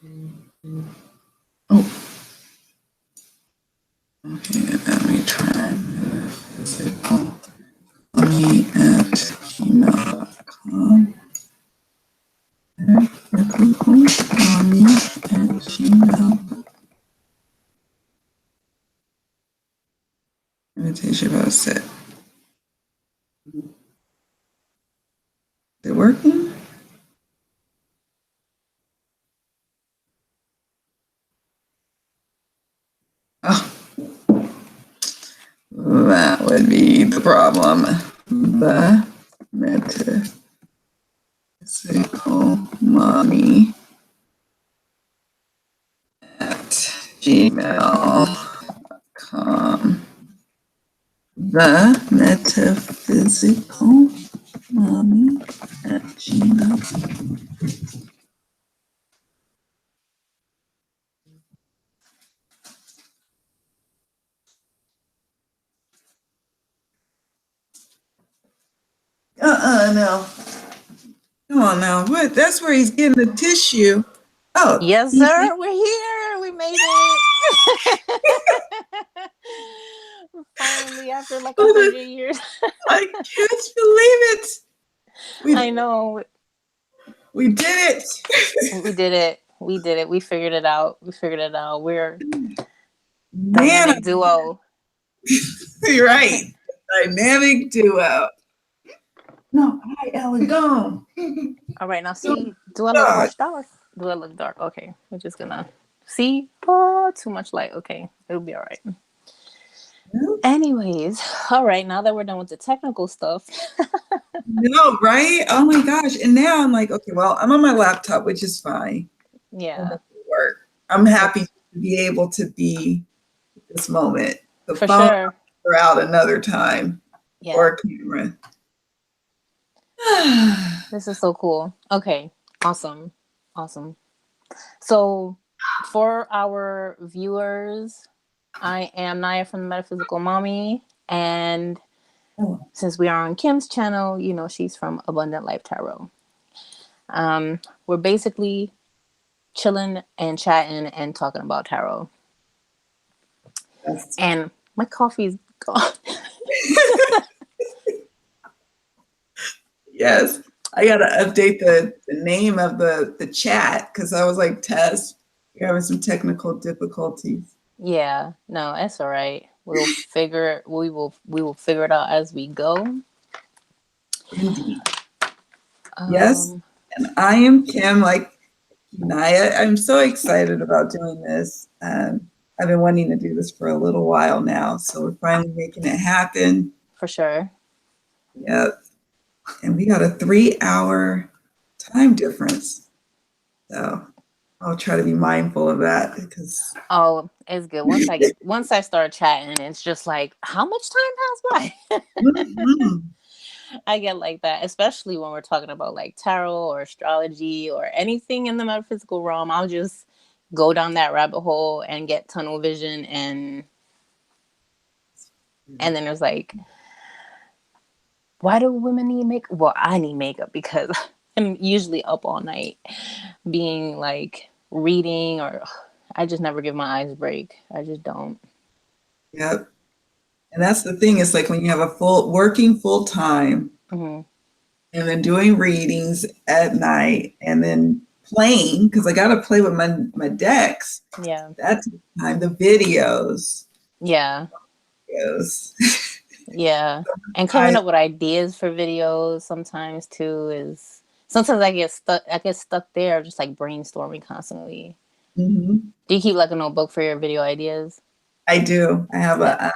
Oh, okay, let me try Metaphysical Mami at gmail.com. Metaphysical Mami at gmail. Invitation about set. Is it working? Oh, that would be the problem. The Metaphysical Mami at gmail.com. The Metaphysical Mami at gmail. No. Come on now. What? That's where he's getting the tissue. Oh. Yes, sir. We're here. We made it. Finally, after like 100 years. I can't believe it. I know. We did it. We did it. We did it. We figured it out. We're dynamic duo. You're right. Dynamic duo. No, hi, Ellen, go. All right, now see, do I look much dark? Do I look dark? Okay, we're just gonna see. Oh, too much light. Okay, it'll be all right. Anyways, all right, now that we're done with the technical stuff. No, right? Oh my gosh. And now I'm like, okay, well, I'm on my laptop, which is fine. Yeah. Work. I'm happy to be able to be at this moment. The For phone sure. for out another time. Yeah. Or a camera. This is so cool. Okay. Awesome. So for our viewers, I am Naya from the Metaphysical Mami, and since we are on Kim's channel, you know, she's from Abundant Life Tarot. We're basically chilling and chatting and talking about tarot. Yes. And my coffee's gone. Yes. I gotta update the name of the chat because I was like, Tess, you're having some technical difficulties. Yeah, no, that's all right. We will figure it out as we go. Indeed. Yes. And I am Kim, like Naya. I'm so excited about doing this. I've been wanting to do this for a little while now, so we're finally making it happen. For sure. Yep. And we got a 3-hour time difference. So I'll try to be mindful of that because it's good. Once I start chatting, it's just like, how much time passed by? Mm-hmm. I get like that, especially when we're talking about like tarot or astrology or anything in the metaphysical realm. I'll just go down that rabbit hole and get tunnel vision, and then there's like, why do women need makeup? Well, I need makeup because I'm usually up all night being like reading, or I just never give my eyes a break. I just don't. Yep. And that's the thing. It's like when you have a working full time and then doing readings at night and then playing, because I got to play with my decks. Yeah. That's the time. The videos. Yeah. Yeah. And coming up with ideas for videos sometimes too is sometimes I get stuck there just like brainstorming constantly. Mm-hmm. Do you keep like a notebook for your video ideas? I do. I have a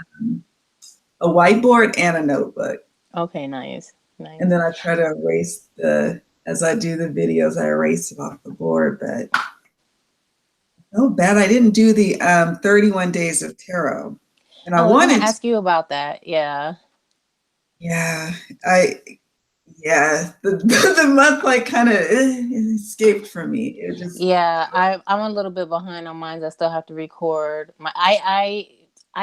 whiteboard and a notebook. Okay, nice. And then I try to erase as I do the videos, I erase it off the board, but oh bad. I didn't do the 31 days of tarot. And I wanted to ask you about that. Yeah. Yeah. The month like kind of escaped from me. It just I'm a little bit behind on mine. I still have to record my I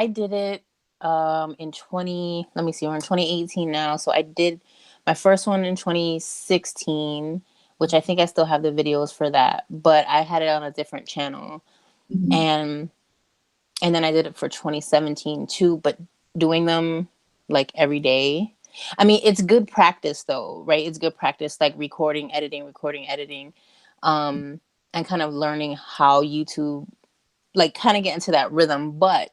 did it in 2018 now, so I did my first one in 2016, which I think I still have the videos for that, but I had it on a different channel. And then I did it for 2017 too, but doing them like every day. I mean, it's good practice though, right? It's good practice, like recording, editing, and kind of learning how YouTube, like kind of get into that rhythm. But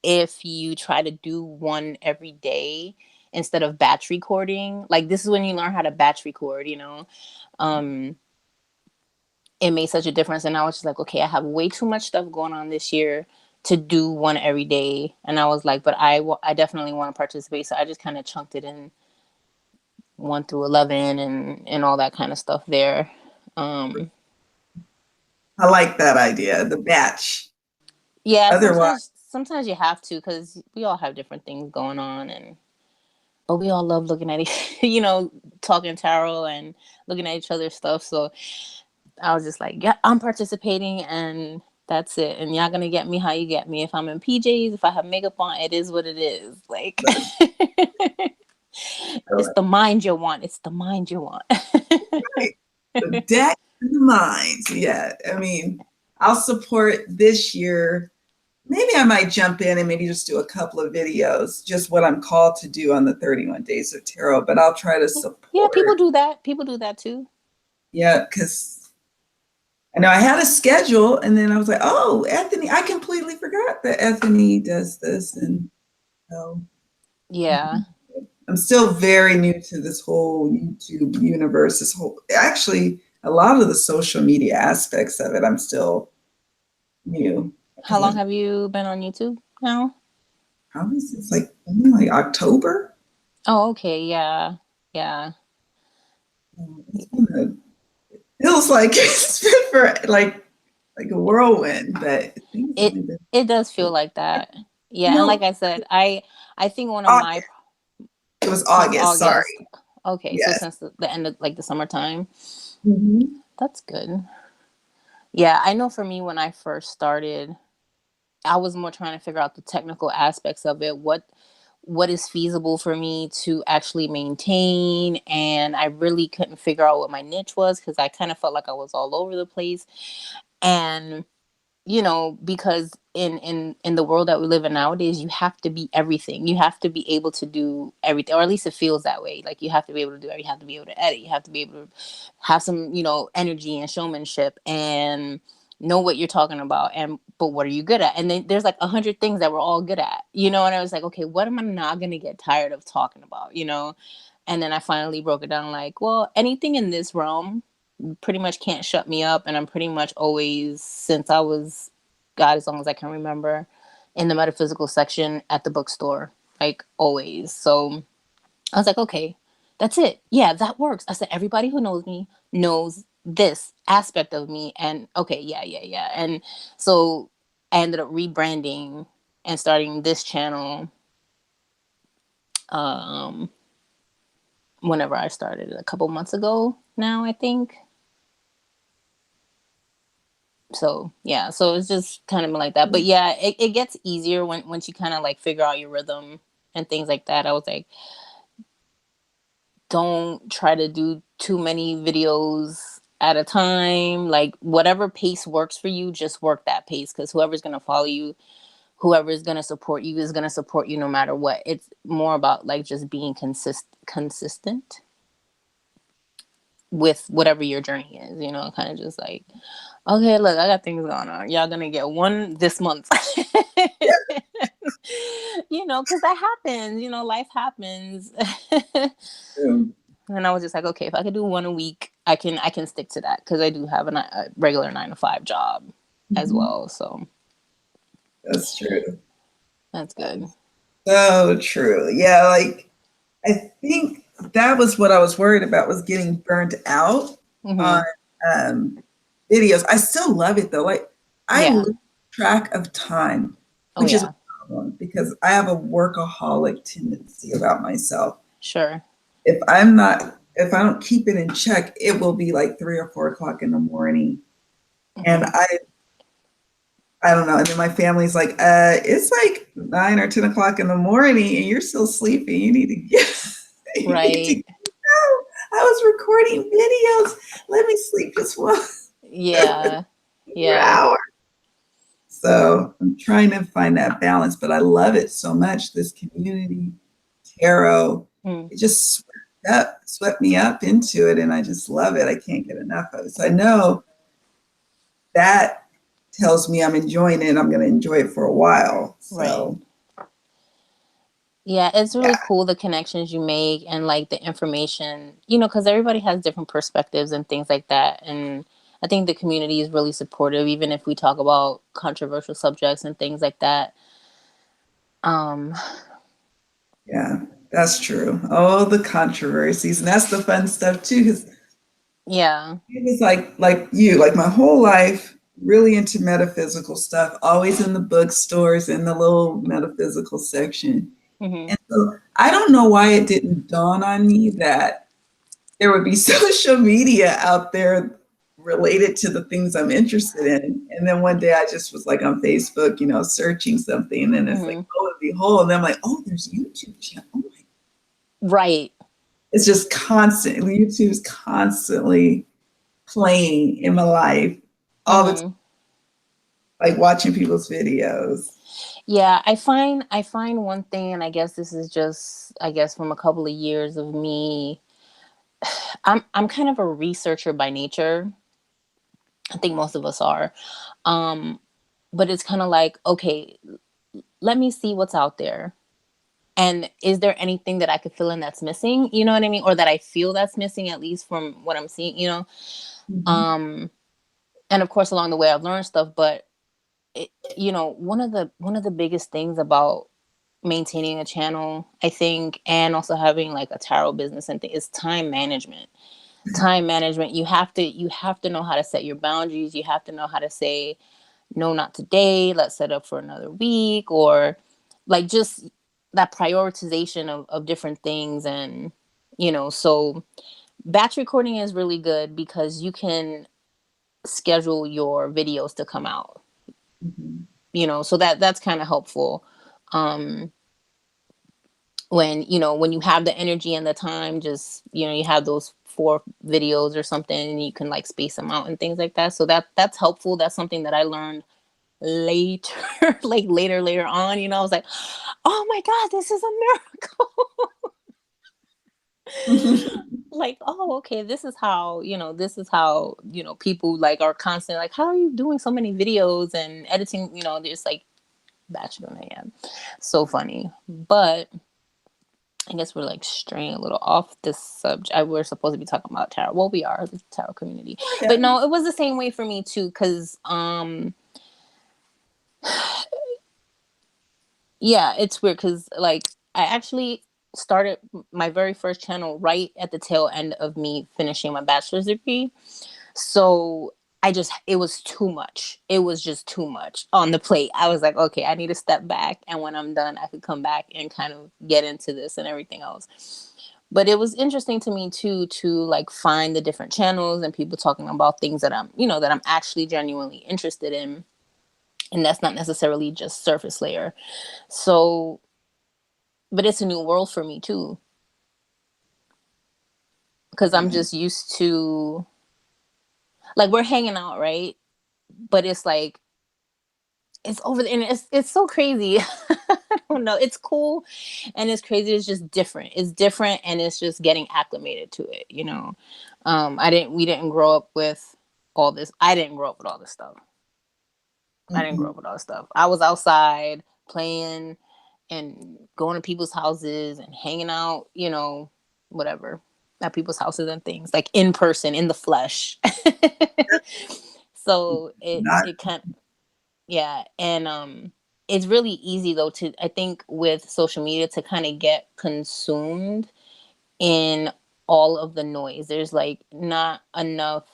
if you try to do one every day instead of batch recording, like this is when you learn how to batch record, it made such a difference. And I was just like, okay, I have way too much stuff going on this year to do one every day. And I was like, but I definitely want to participate. So I just kind of chunked it in 1 through 11 and all that kind of stuff there. I like that idea, the batch. Yeah, Otherwise, sometimes you have to, because we all have different things going on, but we all love looking at talking tarot and looking at each other's stuff. So I was just like, yeah, I'm participating, and that's it. And y'all gonna get me how you get me. If I'm in PJs, if I have makeup on, it is what it is. Like, it's the mind you want. It's the mind you want. right. The deck and the minds. Yeah. I mean, I'll support this year. Maybe I might jump in and maybe just do a couple of videos, just what I'm called to do on the 31 Days of Tarot, but I'll try to support. Yeah, people do that. People do that too. Yeah, because I know I had a schedule and then I was like, oh, Anthony, I completely forgot that Anthony does this. And so Yeah. I'm still very new to this whole YouTube universe, actually, a lot of the social media aspects of it, I'm still new. How long have you been on YouTube now? Probably since like October. Oh, okay. Yeah. Yeah. It feels like it's been for like a whirlwind, but it does feel like that. Yeah, and like I said, I think one of August. It was August. Sorry. Okay, yes. So since the end of like the summertime. That's good. Yeah, I know for me when I first started, I was more trying to figure out the technical aspects of it. What is feasible for me to actually maintain, and I really couldn't figure out what my niche was, because I kind of felt like I was all over the place. And because in the world that we live in nowadays, you have to be everything. You have to be able to do everything, or at least it feels that way. Like you have to be able to do it. You have to be able to edit. You have to be able to have some, energy and showmanship and know what you're talking about. But what are you good at? And then there's like 100 things that we're all good at, and I was like, okay, what am I not going to get tired of talking about, And then I finally broke it down like, well, anything in this realm pretty much can't shut me up. And I'm pretty much always, since I was, God, as long as I can remember, in the metaphysical section at the bookstore, like always. So I was like, okay, that's it. Yeah, that works. I said, everybody who knows me knows this aspect of me. And okay, yeah. And so I ended up rebranding and starting this channel whenever I started, a couple months ago now, I think. So yeah, so it's just kind of like that. But yeah, it gets easier once you kind of like figure out your rhythm and things like that. I was like, don't try to do too many videos at a time. Like whatever pace works for you, just work that pace, because whoever's going to follow you, whoever's going to support you is going to support you no matter what. It's more about like just being consistent with whatever your journey is, kind of just like, okay, look, I got things going on. Y'all gonna get one this month. Because that happens, life happens. And I was just like, okay, if I could do one a week, I can stick to that, because I do have a regular 9-to-5 job as well. So that's true. That's good. So true. Yeah, like I think that was what I was worried about, was getting burnt out on videos. I still love it though. Like I lose track of time, which is a problem, because I have a workaholic tendency about myself. Sure. If I don't keep it in check, it will be like 3 or 4 o'clock in the morning. And I don't know. And then my family's like, it's like 9 or 10 o'clock in the morning and you're still sleeping. You need to get right. I was recording videos. Let me sleep just one Yeah. Yeah. hour. So I'm trying to find that balance, but I love it so much. This community, tarot, it just swept me up into it, and I just love it. I can't get enough of it. So I know that tells me I'm enjoying it. I'm going to enjoy it for a while. So right. Yeah, it's really cool the connections you make and like the information, because everybody has different perspectives and things like that. And I think the community is really supportive, even if we talk about controversial subjects and things like that. Yeah, that's true. Oh, the controversies. And that's the fun stuff too, because yeah. it was like you, like my whole life, really into metaphysical stuff, always in the bookstores in the little metaphysical section. Mm-hmm. And so I don't know why it didn't dawn on me that there would be social media out there related to the things I'm interested in. And then one day I just was like on Facebook, searching something, and it's like, lo and behold, and I'm like, oh, there's YouTube channel. Oh my. Right. It's just constantly, YouTube's constantly playing in my life all the time, like watching people's videos. Yeah, I find one thing, and I guess this is just, I guess, from a couple of years of me. I'm kind of a researcher by nature. I think most of us are. But it's kind of like, okay, let me see what's out there. And is there anything that I could fill in that's missing? You know what I mean? Or that I feel that's missing, at least from what I'm seeing. Mm-hmm. And of course, along the way, I've learned stuff. But one of the biggest things about maintaining a channel, I think, and also having like a tarot business and thing, is time management. Time management. You have to know how to set your boundaries. You have to know how to say, no, not today, let's set up for another week, or like just that prioritization of different things. And so batch recording is really good because you can schedule your videos to come out, so that's kind of helpful. um when you have the energy and the time, just you have those 4 videos or something, and you can like space them out and things like that. So that's helpful. That's something that I learned later, like later on. I was like, oh my god, this is a miracle. Like, oh, okay, this is how people like are constantly like, how are you doing so many videos and editing, just like batching them. Yeah, so funny. But I guess we're like straying a little off this subject. We're supposed to be talking about tarot. Well, we are the tarot community. Yeah. But no, it was the same way for me too, because yeah, it's weird because like I actually started my very first channel right at the tail end of me finishing my bachelor's degree. So it was too much. It was just too much on the plate. I was like, okay, I need to step back. And when I'm done, I could come back and kind of get into this and everything else. But it was interesting to me too, to like find the different channels and people talking about things that I'm actually genuinely interested in. And that's not necessarily just surface layer. So, but it's a new world for me too, because I'm just used to, like, we're hanging out, right? But it's like, it's over the, and it's so crazy. I don't know. It's cool and it's crazy. It's just different. It's different, and it's just getting acclimated to it. We didn't grow up with all this. I didn't grow up with all this stuff. I didn't grow up with all this stuff. I was outside playing and going to people's houses and hanging out, whatever, at people's houses and things, like in person, in the flesh. So Not it kind of, yeah. And it's really easy though to, I think, with social media, to kind of get consumed in all of the noise. There's like not enough.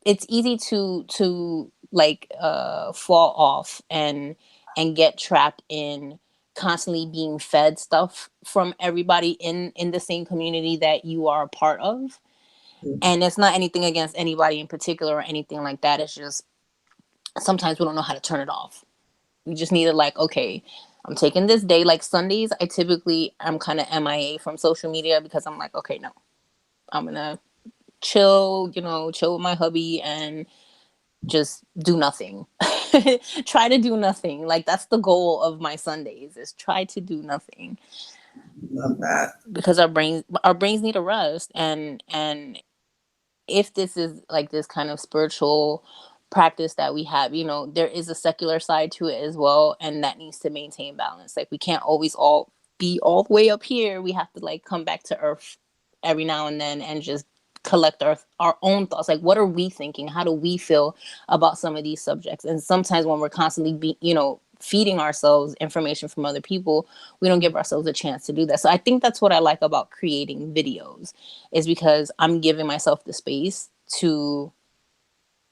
It's easy to like fall off and get trapped in constantly being fed stuff from everybody in the same community that you are a part of. And it's not anything against anybody in particular or anything like that. It's just sometimes we don't know how to turn it off. We just need to, like, okay, I'm taking this day. Like Sundays, I'm kind of MIA from social media because I'm like, okay, no, I'm gonna chill, chill with my hubby and just do nothing. Try to do nothing. Like that's the goal of my Sundays, is try to do nothing. Love that. Because our brains need a rest, and if this is like this kind of spiritual practice that we have, there is a secular side to it as well, and that needs to maintain balance. Like we can't always all be all the way up here. We have to like come back to earth every now and then and just collect our own thoughts. Like, what are we thinking? How do we feel about some of these subjects? And sometimes when we're constantly feeding ourselves information from other people, we don't give ourselves a chance to do that. So I think that's what I like about creating videos, is because I'm giving myself the space to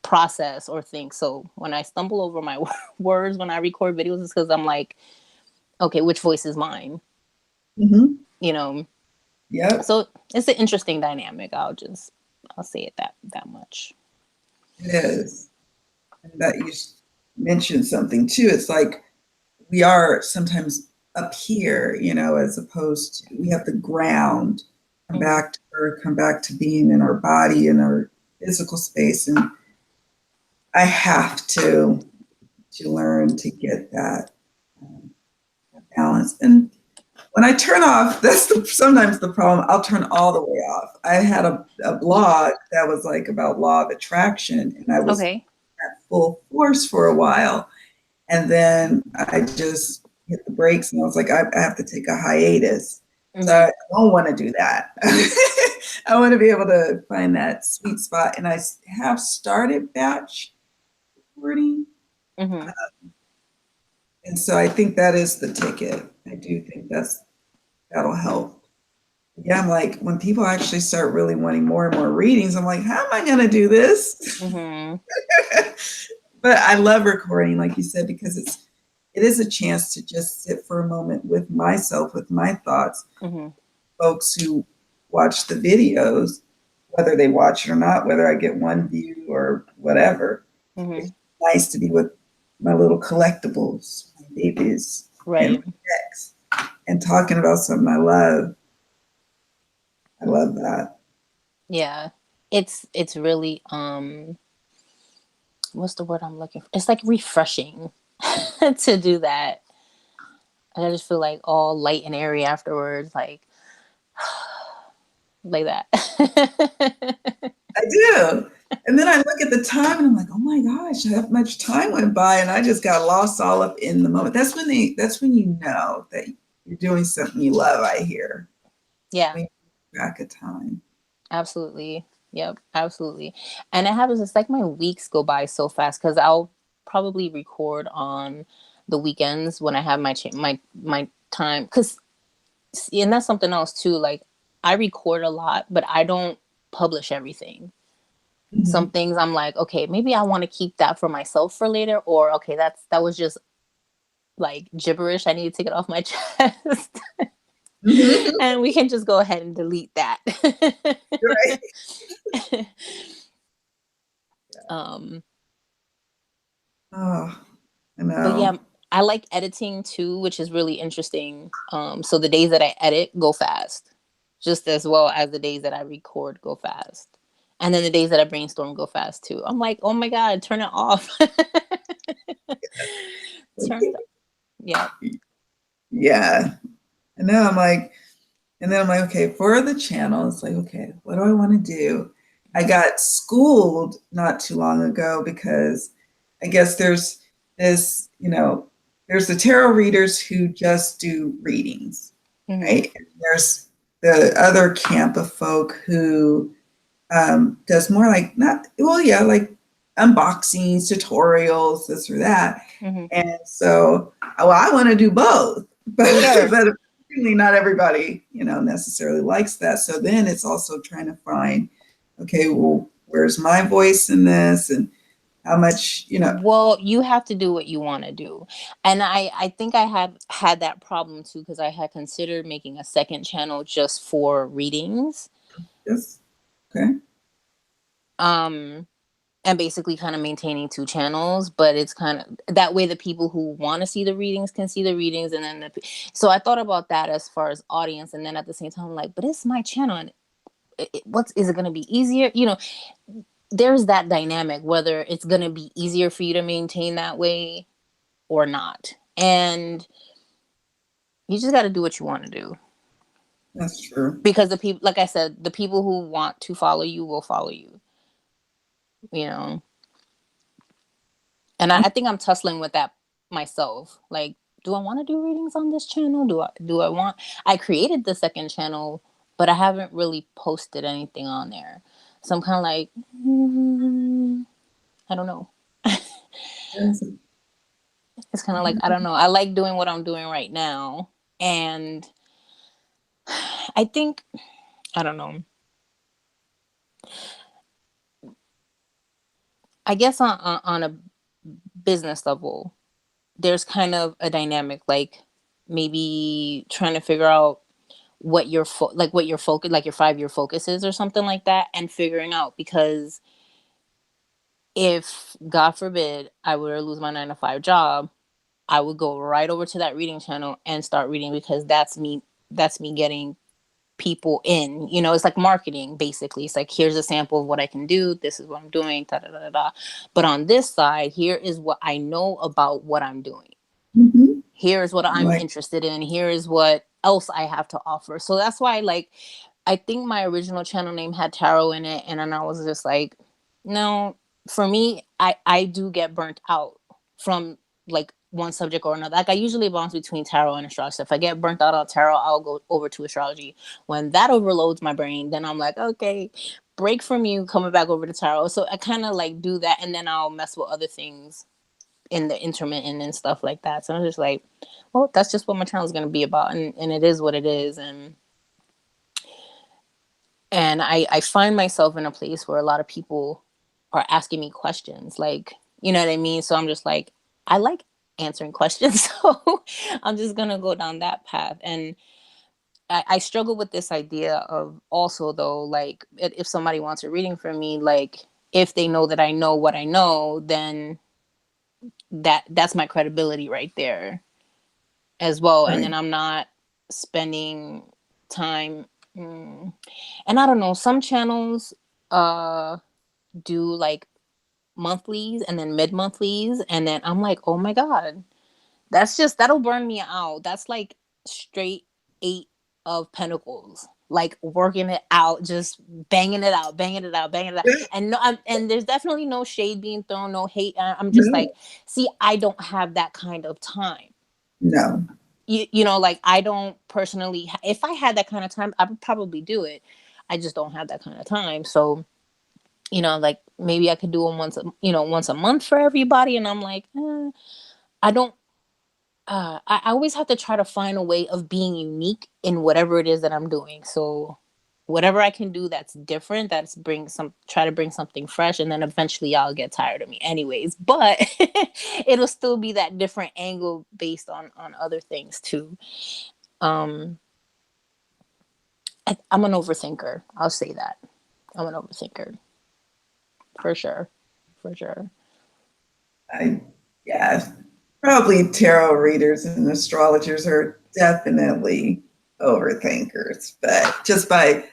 process or think. So when I stumble over my words when I record videos, it's because I'm like, okay, which voice is mine? Yep. So it's an interesting dynamic. I'll say it that much. It is. And that you mentioned something too. It's like we are sometimes up here, as opposed to, we have the ground, come back to earth, come back to being in our body, in our physical space. And I have to learn to get that balance. And when I turn off, sometimes the problem. I'll turn all the way off. I had a blog that was like about law of attraction, and I was at full force for a while, and then I just hit the brakes, and I was like, I have to take a hiatus. So I don't want to do that. I want to be able to find that sweet spot, and I have started batch recording. And so I think that is the ticket. I do think that'll help. Yeah, I'm like, when people actually start really wanting more and more readings, I'm like, how am I going to do this? But I love recording, like you said, because it is a chance to just sit for a moment with myself, with my thoughts. Folks who watch the videos, whether they watch it or not, whether I get one view or whatever, it's nice to be with my little collectibles, my babies, right, and talking about something I love. I love that. Yeah, it's really what's the word I'm looking for? It's like refreshing to do that. And I just feel like all light and airy afterwards, like that. I do. And then I look at the time and I'm like, oh my gosh, that much time went by and I just got lost all up in the moment. That's when you know that you're doing something you love, I hear. Yeah. Back of time. Absolutely. Yep, absolutely. And it happens, it's like my weeks go by so fast because I'll probably record on the weekends when I have my time. And that's something else too. Like I record a lot, but I don't publish everything. Some things I'm like, okay, maybe I want to keep that for myself for later, or okay, that was just like gibberish. I need to take it off my chest. And we can just go ahead and delete that. Right. Oh, I know. But yeah, I like editing too, which is really interesting. So the days that I edit go fast, just as well as the days that I record go fast. And then the days that I brainstorm go fast too. I'm like, oh my God, turn it off. Turn it off. Yeah. Yeah. I know. I'm like, and then I'm like, okay, for the channel, it's like, okay, what do I want to do? I got schooled not too long ago because I guess there's this, there's the tarot readers who just do readings, right? And there's the other camp of folk who does more like like unboxings, tutorials, this or that. And so, I want to do both, but apparently not everybody, necessarily likes that. So then it's also trying to find, okay, well, where's my voice in this, and how much, Well, you have to do what you want to do. And I think I have had that problem too, because I had considered making a second channel just for readings. Yes. Okay. and basically kind of maintaining 2 channels, but it's kind of that way the people who want to see the readings can see the readings, and then so I thought about that as far as audience, and then at the same time I'm like, but it's my channel, and is it going to be easier, there's that dynamic, whether it's going to be easier for you to maintain that way or not, and you just got to do what you want to do. That's true. Because the people, like I said, the people who want to follow you will follow you, and I think I'm tussling with that myself. Like, do I want to do readings on this channel? I created the second channel, but I haven't really posted anything on there. So I'm kind of like, I don't know. It's kind of like, I don't know. I like doing what I'm doing right now. And I think, I don't know. I guess on a business level, there's kind of a dynamic, like maybe trying to figure out what your focus, like your 5-year focus is or something like that, and figuring out, because if God forbid I were to lose my 9-to-5 job, I would go right over to that reading channel and start reading, because that's me getting people in, it's like marketing. Basically, it's like, here's a sample of what I can do, this is what I'm doing, da, da, da, da. But on this side, here is what I know about what I'm doing. Mm-hmm. Here's what I'm interested in, here is what else I have to offer. So that's why, like, I think my original channel name had tarot in it, and then I was just like, no, for me, I do get burnt out from like one subject or another. Like, I usually bounce between tarot and astrology. So if I get burnt out on tarot, I'll go over to astrology. When that overloads my brain, then I'm like, okay, break from you, coming back over to tarot. So I kind of like do that, and then I'll mess with other things in the intermittent and stuff like that. So I'm just like, well, that's just what my channel is going to be about, and it is what it is. And I find myself in a place where a lot of people are asking me questions, like, you know what I mean? So I'm just like, I like answering questions. So I'm just going to go down that path. And I struggle with this idea of also, though, like, if somebody wants a reading from me, like, if they know that I know what I know, then that's my credibility right there as well. Right. And then I'm not spending time. And I don't know, some channels do like monthlies and then mid-monthlies, and then I'm like, oh my God, that'll burn me out. That's like straight 8 of Pentacles, like working it out, just banging it out. And and there's definitely no shade being thrown, no hate. I'm just like, see, I don't have that kind of time. No. Like, I don't personally, if I had that kind of time, I would probably do it. I just don't have that kind of time. So, like, maybe I could do them once a month for everybody. And I'm like, I don't, I always have to try to find a way of being unique in whatever it is that I'm doing. So whatever I can do that's different, try to bring something fresh, and then eventually y'all get tired of me anyways. But it'll still be that different angle based on other things too. I'm an overthinker. I'll say that. I'm an overthinker. For sure. Yeah, probably tarot readers and astrologers are definitely overthinkers, but just by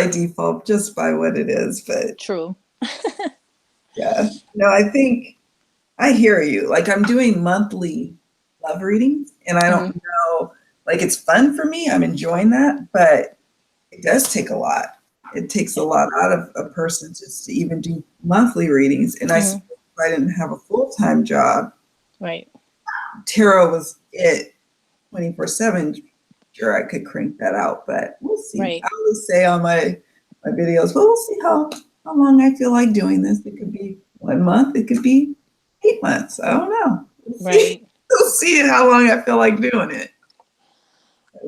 default, just by what it is. But true. Yeah, no, I think I hear you. Like, I'm doing monthly love readings, and I don't know, like, it's fun for me. I'm enjoying that, but it does take a lot. It takes a lot out of a person just to even do monthly readings. And if I didn't have a full-time job, right, tarot was it 24/7. Sure, I could crank that out, but we'll see. Right. I always say on my videos, well, we'll see how long I feel like doing this. It could be 1 month, it could be 8 months. I don't know. Right. We'll see how long I feel like doing it.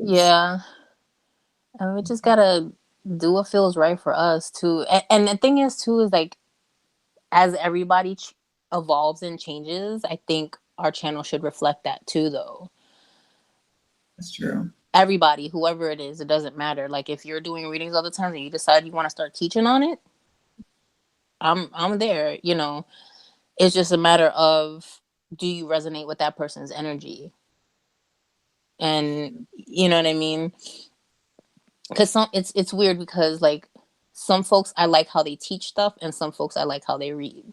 Yeah. And we just gotta do what feels right for us too. And the thing is too, is like, as everybody evolves and changes, I think our channel should reflect that too, though. That's true. Everybody, whoever it is, it doesn't matter. Like, if you're doing readings all the time and you decide you want to start teaching on it, I'm there, you know. It's just a matter of, do you resonate with that person's energy? And you know what I mean? Because it's weird, because like some folks I like how they teach stuff, and some folks I like how they read,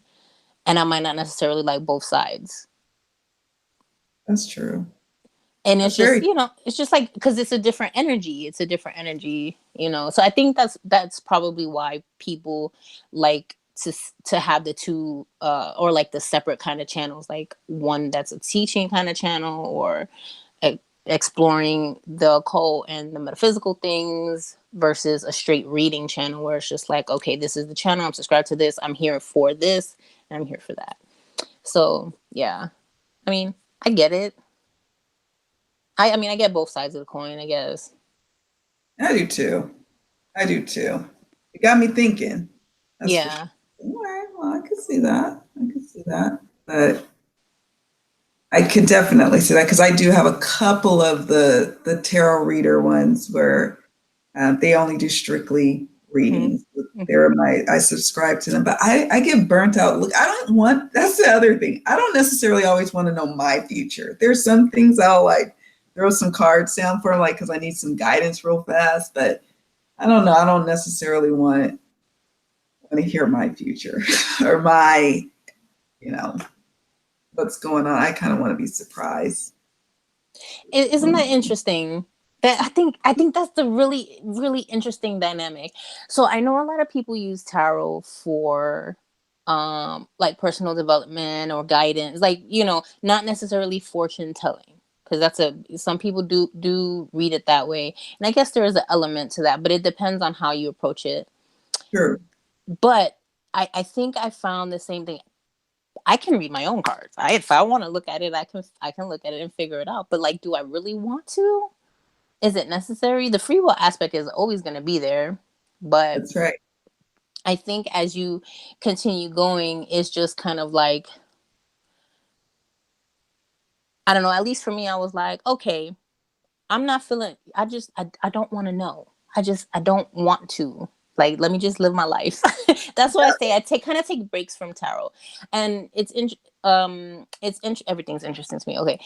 and I might not necessarily like both sides. That's true. And That's it's just, very you know, it's just like, because it's a different energy. It's a different energy, you know. So I think that's probably why people like to have the two or like the separate kind of channels, like one that's a teaching kind of channel, or exploring the occult and the metaphysical things, versus a straight reading channel where it's just like, okay, this is the channel, I'm subscribed to this, I'm here for this, and I'm here for that. So yeah, I mean, I get it. I mean, I get both sides of the coin, I guess. I do too. I do too. It got me thinking. That's for sure. Yeah. All right. Well, I could see that. I could see that. But I could definitely see that, because I do have a couple of the tarot reader ones where they only do strictly readings. Mm-hmm. I subscribe to them, but I get burnt out. Look, I don't want, that's the other thing. I don't necessarily always want to know my future. There's some things I'll like throw some cards down for, like, because I need some guidance real fast, but I don't know. I don't necessarily want to hear my future or my, you know, what's going on. I kind of want to be surprised. Isn't that interesting? That I think that's the really really interesting dynamic. So I know a lot of people use tarot for like personal development or guidance, like, you know, not necessarily fortune telling, because some people do read it that way, and I guess there is an element to that, but it depends on how you approach it. Sure. But I think I found the same thing. I can read my own cards. If I want to look at it, I can look at it and figure it out. But like, do I really want to? Is it necessary? The free will aspect is always going to be there, but That's right. I think as you continue going, it's just kind of like, I don't know. At least for me, I was like, okay, I'm not feeling. I don't want to know. I don't want to. Like, let me just live my life. That's what I say. I take breaks from tarot, and everything's interesting to me. Okay,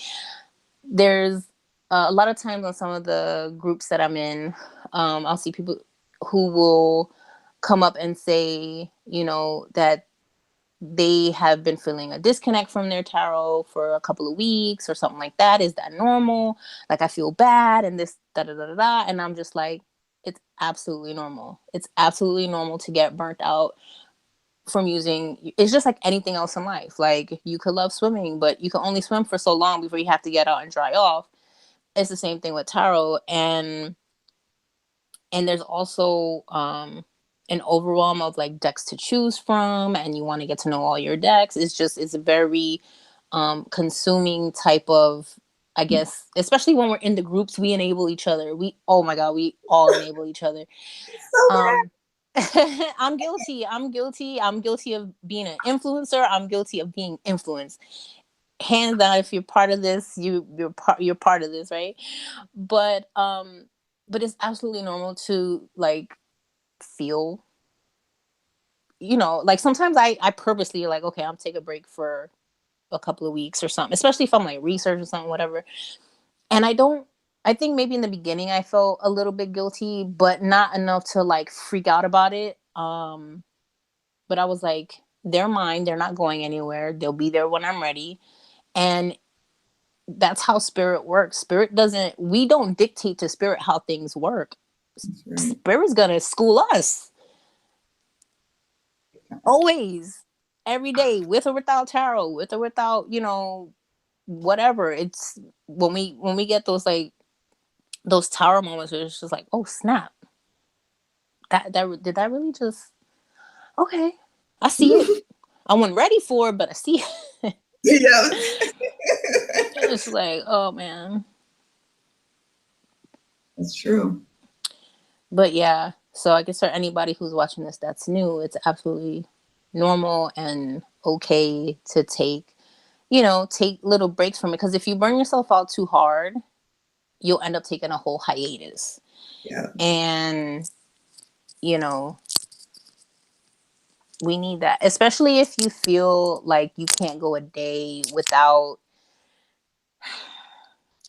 there's a lot of times on some of the groups that I'm in, I'll see people who will come up and say, you know, that they have been feeling a disconnect from their tarot for a couple of weeks or something like that. Is that normal? Like, I feel bad and this da da da da da. And I'm just like, it's absolutely normal. It's absolutely normal to get burnt out from using. It's just like anything else in life. Like, you could love swimming, but you can only swim for so long before you have to get out and dry off. It's the same thing with tarot. And there's also an overwhelm of like decks to choose from, and you want to get to know all your decks. It's a very consuming type of, I guess, especially when we're in the groups, we enable each other. Oh my god, we all enable each other. So bad. um I'm guilty of being an influencer. I'm guilty of being influenced. Hands down, if you're part of this, you're part of this, right? But it's absolutely normal to like feel, you know, like sometimes I purposely like, okay, I'm take a break for a couple of weeks or something, especially if I'm like research or something, whatever. And I think maybe in the beginning I felt a little bit guilty, but not enough to like freak out about it. But I was like, they're mine, they're not going anywhere, they'll be there when I'm ready. And that's how spirit works. We don't dictate to spirit how things work. Right. Spirit's gonna school us always, every day, with or without tarot, with or without, you know, whatever. It's when we get those like those tower moments where it's just like, oh snap, that did that really just, okay, I see it. I wasn't ready for it, but I see it. Yeah. It's like, oh man. That's true. But yeah, so I guess for anybody who's watching this that's new, it's absolutely normal and okay to take little breaks from it, because if you burn yourself out too hard, you'll end up taking a whole hiatus. Yeah. And you know, We need that, especially if you feel like you can't go a day without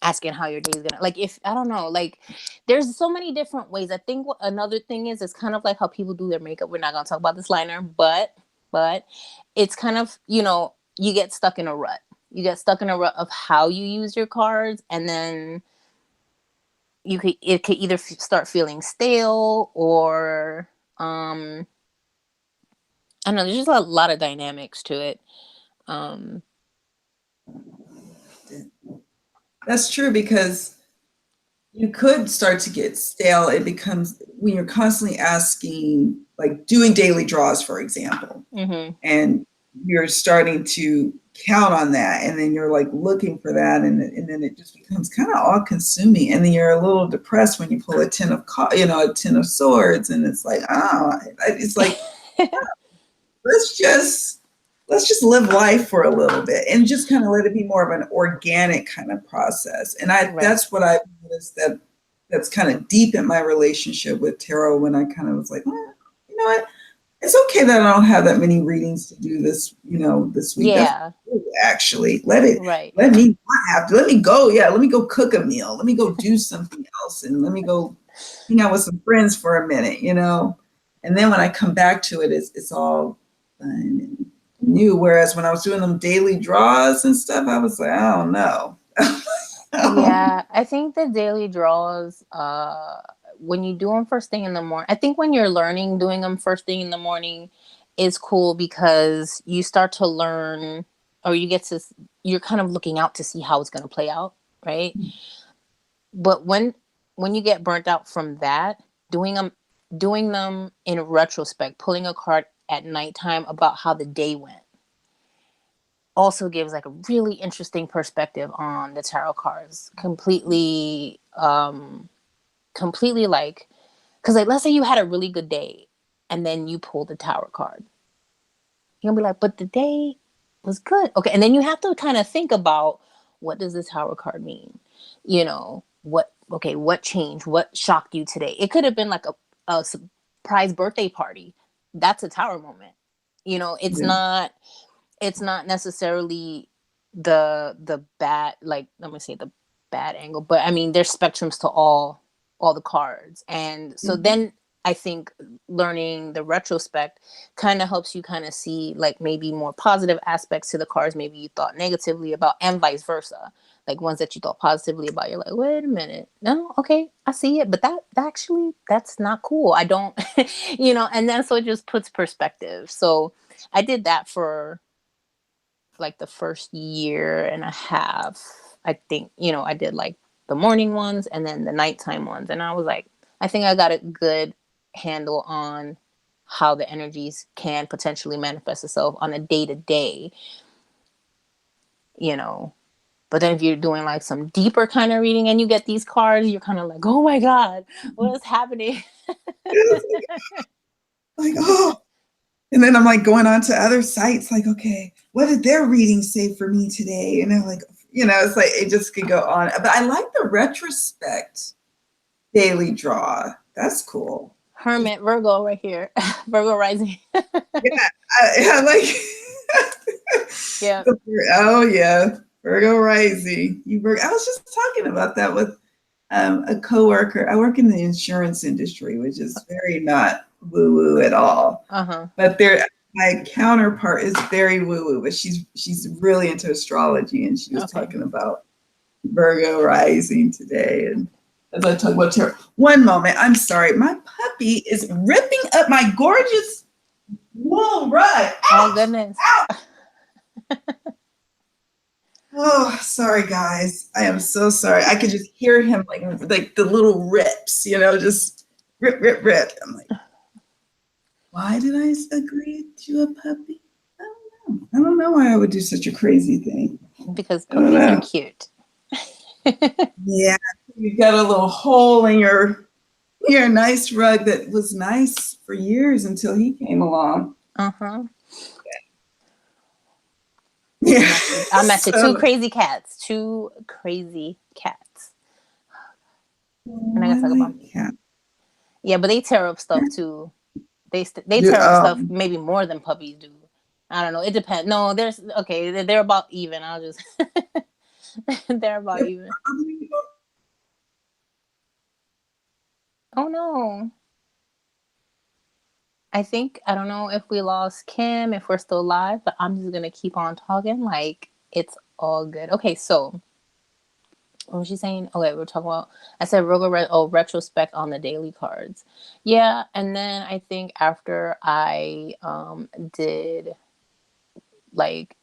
asking how your day is gonna, like, if I don't know, like there's so many different ways. I think what another thing is, it's kind of like how people do their makeup. We're not gonna talk about this liner, but it's kind of, you get stuck in a rut. You get stuck in a rut of how you use your cards, and then it could either start feeling stale, or I don't know, there's just a lot of dynamics to it. That's true, because you could start to get stale. It becomes when you're constantly asking, like doing daily draws, for example, and you're starting to count on that, and then you're like looking for that, and then it just becomes kind of all consuming, and then you're a little depressed when you pull a 10 of a 10 of swords, and it's like, it's like let's just live life for a little bit and just kind of let it be more of an organic kind of process. And that's what I've noticed, that's kind of deep in my relationship with tarot, when I kind of was like, well, you know what? It's okay that I don't have that many readings to do this, this week. Yeah. Actually, let me go. Yeah. Let me go cook a meal. Let me go do something else. And let me go hang out with some friends for a minute, and then when I come back to it, it's all fun and new. Whereas when I was doing them daily draws and stuff, I was like, I don't know. Yeah, I think the daily draws, when you do them first thing in the morning, I think when you're learning, doing them first thing in the morning is cool, because you start to learn, or you're kind of looking out to see how it's going to play out, right? But when you get burnt out from that, doing them in retrospect, pulling a card at nighttime about how the day went, also gives like a really interesting perspective on the tarot cards. Completely like, because like, let's say you had a really good day and then you pulled the Tower card, you're gonna be like, but the day was good. Okay, and then you have to kind of think about, what does this Tower card mean? What changed? What shocked you today? It could have been like a surprise birthday party. That's a Tower moment. It's not necessarily the bad, like, let me say the bad angle, but I mean, there's spectrums to all the cards. And so then I think learning the retrospect kind of helps you kind of see, like, maybe more positive aspects to the cards maybe you thought negatively about, and vice versa. Like ones that you thought positively about, you're like, wait a minute, no, okay, I see it, but that actually, that's not cool. I don't and then so it just puts perspective. So I did that for like the first year and a half. I think, I did like the morning ones and then the nighttime ones. And I was like, I think I got a good handle on how the energies can potentially manifest itself on a day to day, But then if you're doing like some deeper kind of reading and you get these cards, you're kind of like, oh my God, what is happening? Like, oh. And then I'm like going on to other sites, like, okay, what did their reading say for me today? And I'm like, it's like, it just could go on. But I like the retrospect daily draw. That's cool. Hermit Virgo right here. Virgo rising. I like. Yeah. Oh yeah, Virgo rising. I was just talking about that with a coworker. I work in the insurance industry, which is very not woo-woo at all. But my counterpart is very woo-woo, but she's really into astrology, and she was talking about Virgo rising today. And as I talk about tarot, one moment, I'm sorry, my puppy is ripping up my gorgeous wool rug. Oh goodness. Oh, sorry guys. I am so sorry. I could just hear him like the little rips, just rip, rip, rip. I'm like, why did I agree to a puppy? I don't know why I would do such a crazy thing. Because puppies are cute. Yeah, you got a little hole in your nice rug that was nice for years until he came along. Yeah. I met two crazy cats. And I gotta talk about them. Yeah, but they tear up stuff too. They tear up stuff maybe more than puppies do. I don't know. It depends. No, they're about even. I'll just they're about even. Oh no. I don't know if we lost Kim, if we're still live, but I'm just gonna keep on talking like it's all good. Okay, so what was she saying? Okay, we're talking about. I said retrospect on the daily cards. Yeah, and then I think after I did like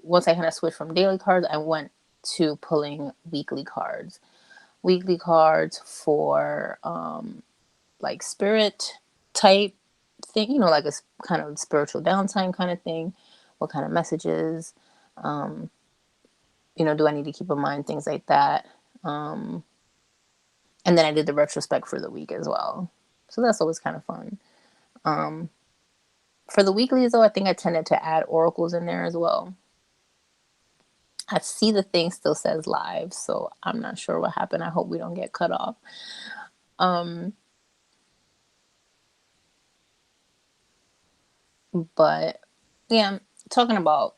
once I kind of switched from daily cards, I went to pulling weekly cards. Weekly cards for like spirit type thing, you know, like a kind of spiritual downtime kind of thing. What kind of messages? You know, do I need to keep in mind things like that? And then I did the retrospect for the week as well. So that's always kind of fun. For the weeklies, though, I think I tended to add oracles in there as well. I see the thing still says live, so I'm not sure what happened. I hope we don't get cut off. But yeah, talking about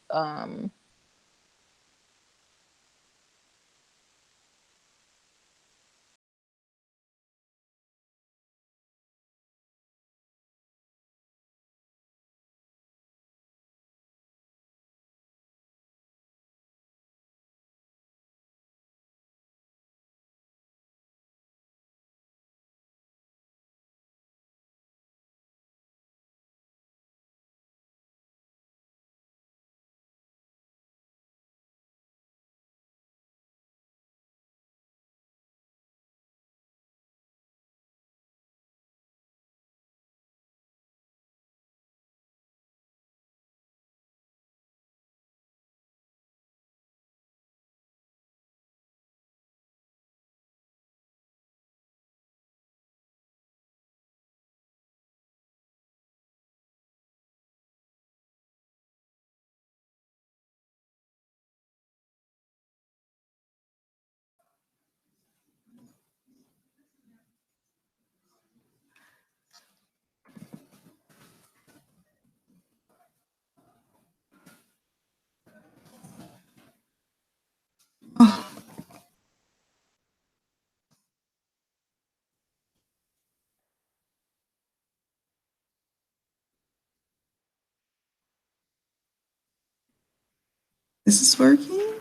Is this working?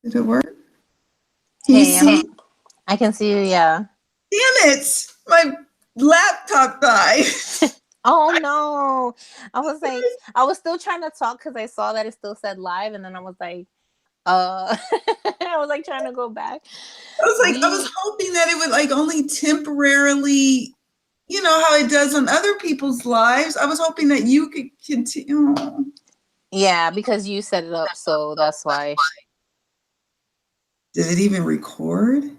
Did it work? Can you see? I can see you, yeah. Damn it! My laptop died. Oh no. I was still trying to talk because I saw that it still said live, and then I was like, I was like trying to go back. I was hoping that it would like only temporarily, you know how it does on other people's lives. I was hoping that you could continue. Oh. Yeah, because you set it up, so that's why. Did it even record?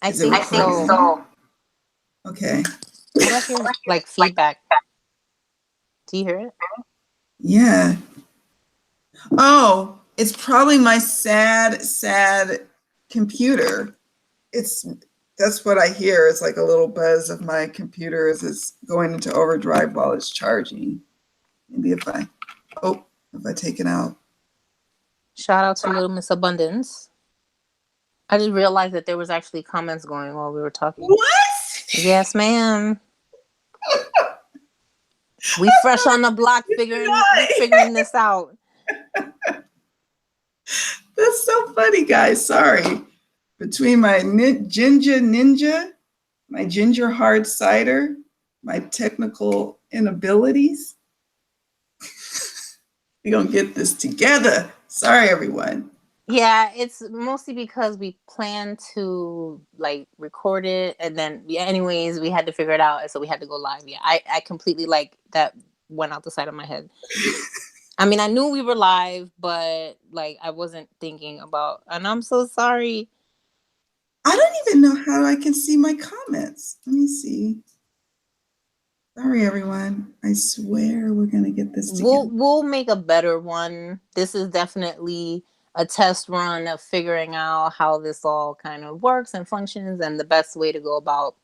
I think so. Okay. How do I hear like feedback? Do you hear it? Yeah. Oh, it's probably my sad computer. That's what I hear. It's like a little buzz of my computer as it's going into overdrive while it's charging. Maybe if I take it out. Shout out to Little Miss Abundance. I just realized that there was actually comments going while we were talking. What? Yes, ma'am. We fresh on the block figuring this out. That's so funny, guys. Sorry. Between my ginger ninja, my ginger hard cider, my technical inabilities, we're going to get this together. Sorry, everyone. Yeah, it's mostly because we plan to like record it, and then anyways we had to figure it out, and so we had to go live. Yeah, I completely like that went out the side of my head. I mean, I knew we were live, but like I wasn't thinking about, and I'm so sorry. I don't even know how I can see my comments. Let me see. Sorry, everyone. I swear we're going to get this together. We'll make a better one. This is definitely a test run of figuring out how this all kind of works and functions and the best way to go about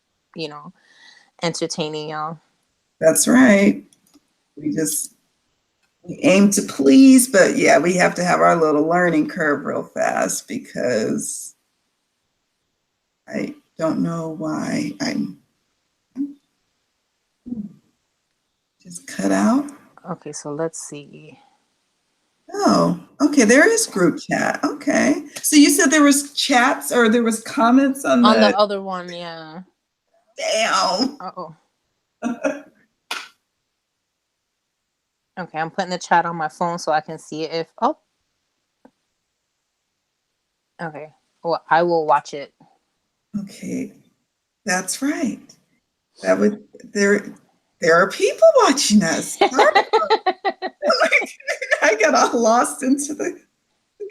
entertaining y'all. That's right. We aim to please, but yeah, we have to have our little learning curve real fast because I don't know why I'm just cut out. Okay, so let's see. Oh, okay. There is group chat. Okay. So you said there was chats or there was comments on the other one, yeah. Damn. Uh-oh. Okay, I'm putting the chat on my phone so I can see it Okay. Well, I will watch it. Okay. That's right. That would there are people watching us. I got all lost into the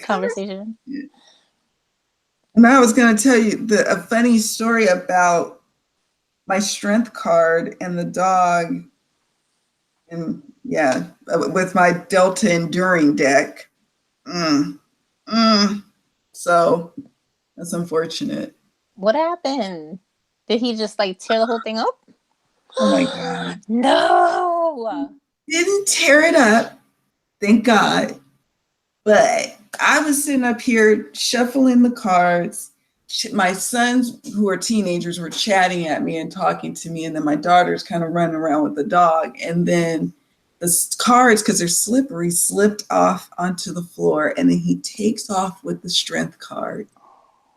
conversation. And I was going to tell you a funny story about my strength card and the dog. And yeah, with my Delta Enduring deck. So that's unfortunate. What happened? Did he just like tear the whole thing up? Oh my God. No. Didn't tear it up. Thank God. But I was sitting up here shuffling the cards. My sons, who are teenagers, were chatting at me and talking to me. And then my daughter's kind of running around with the dog. And then the cards, because they're slippery, slipped off onto the floor. And then he takes off with the strength card.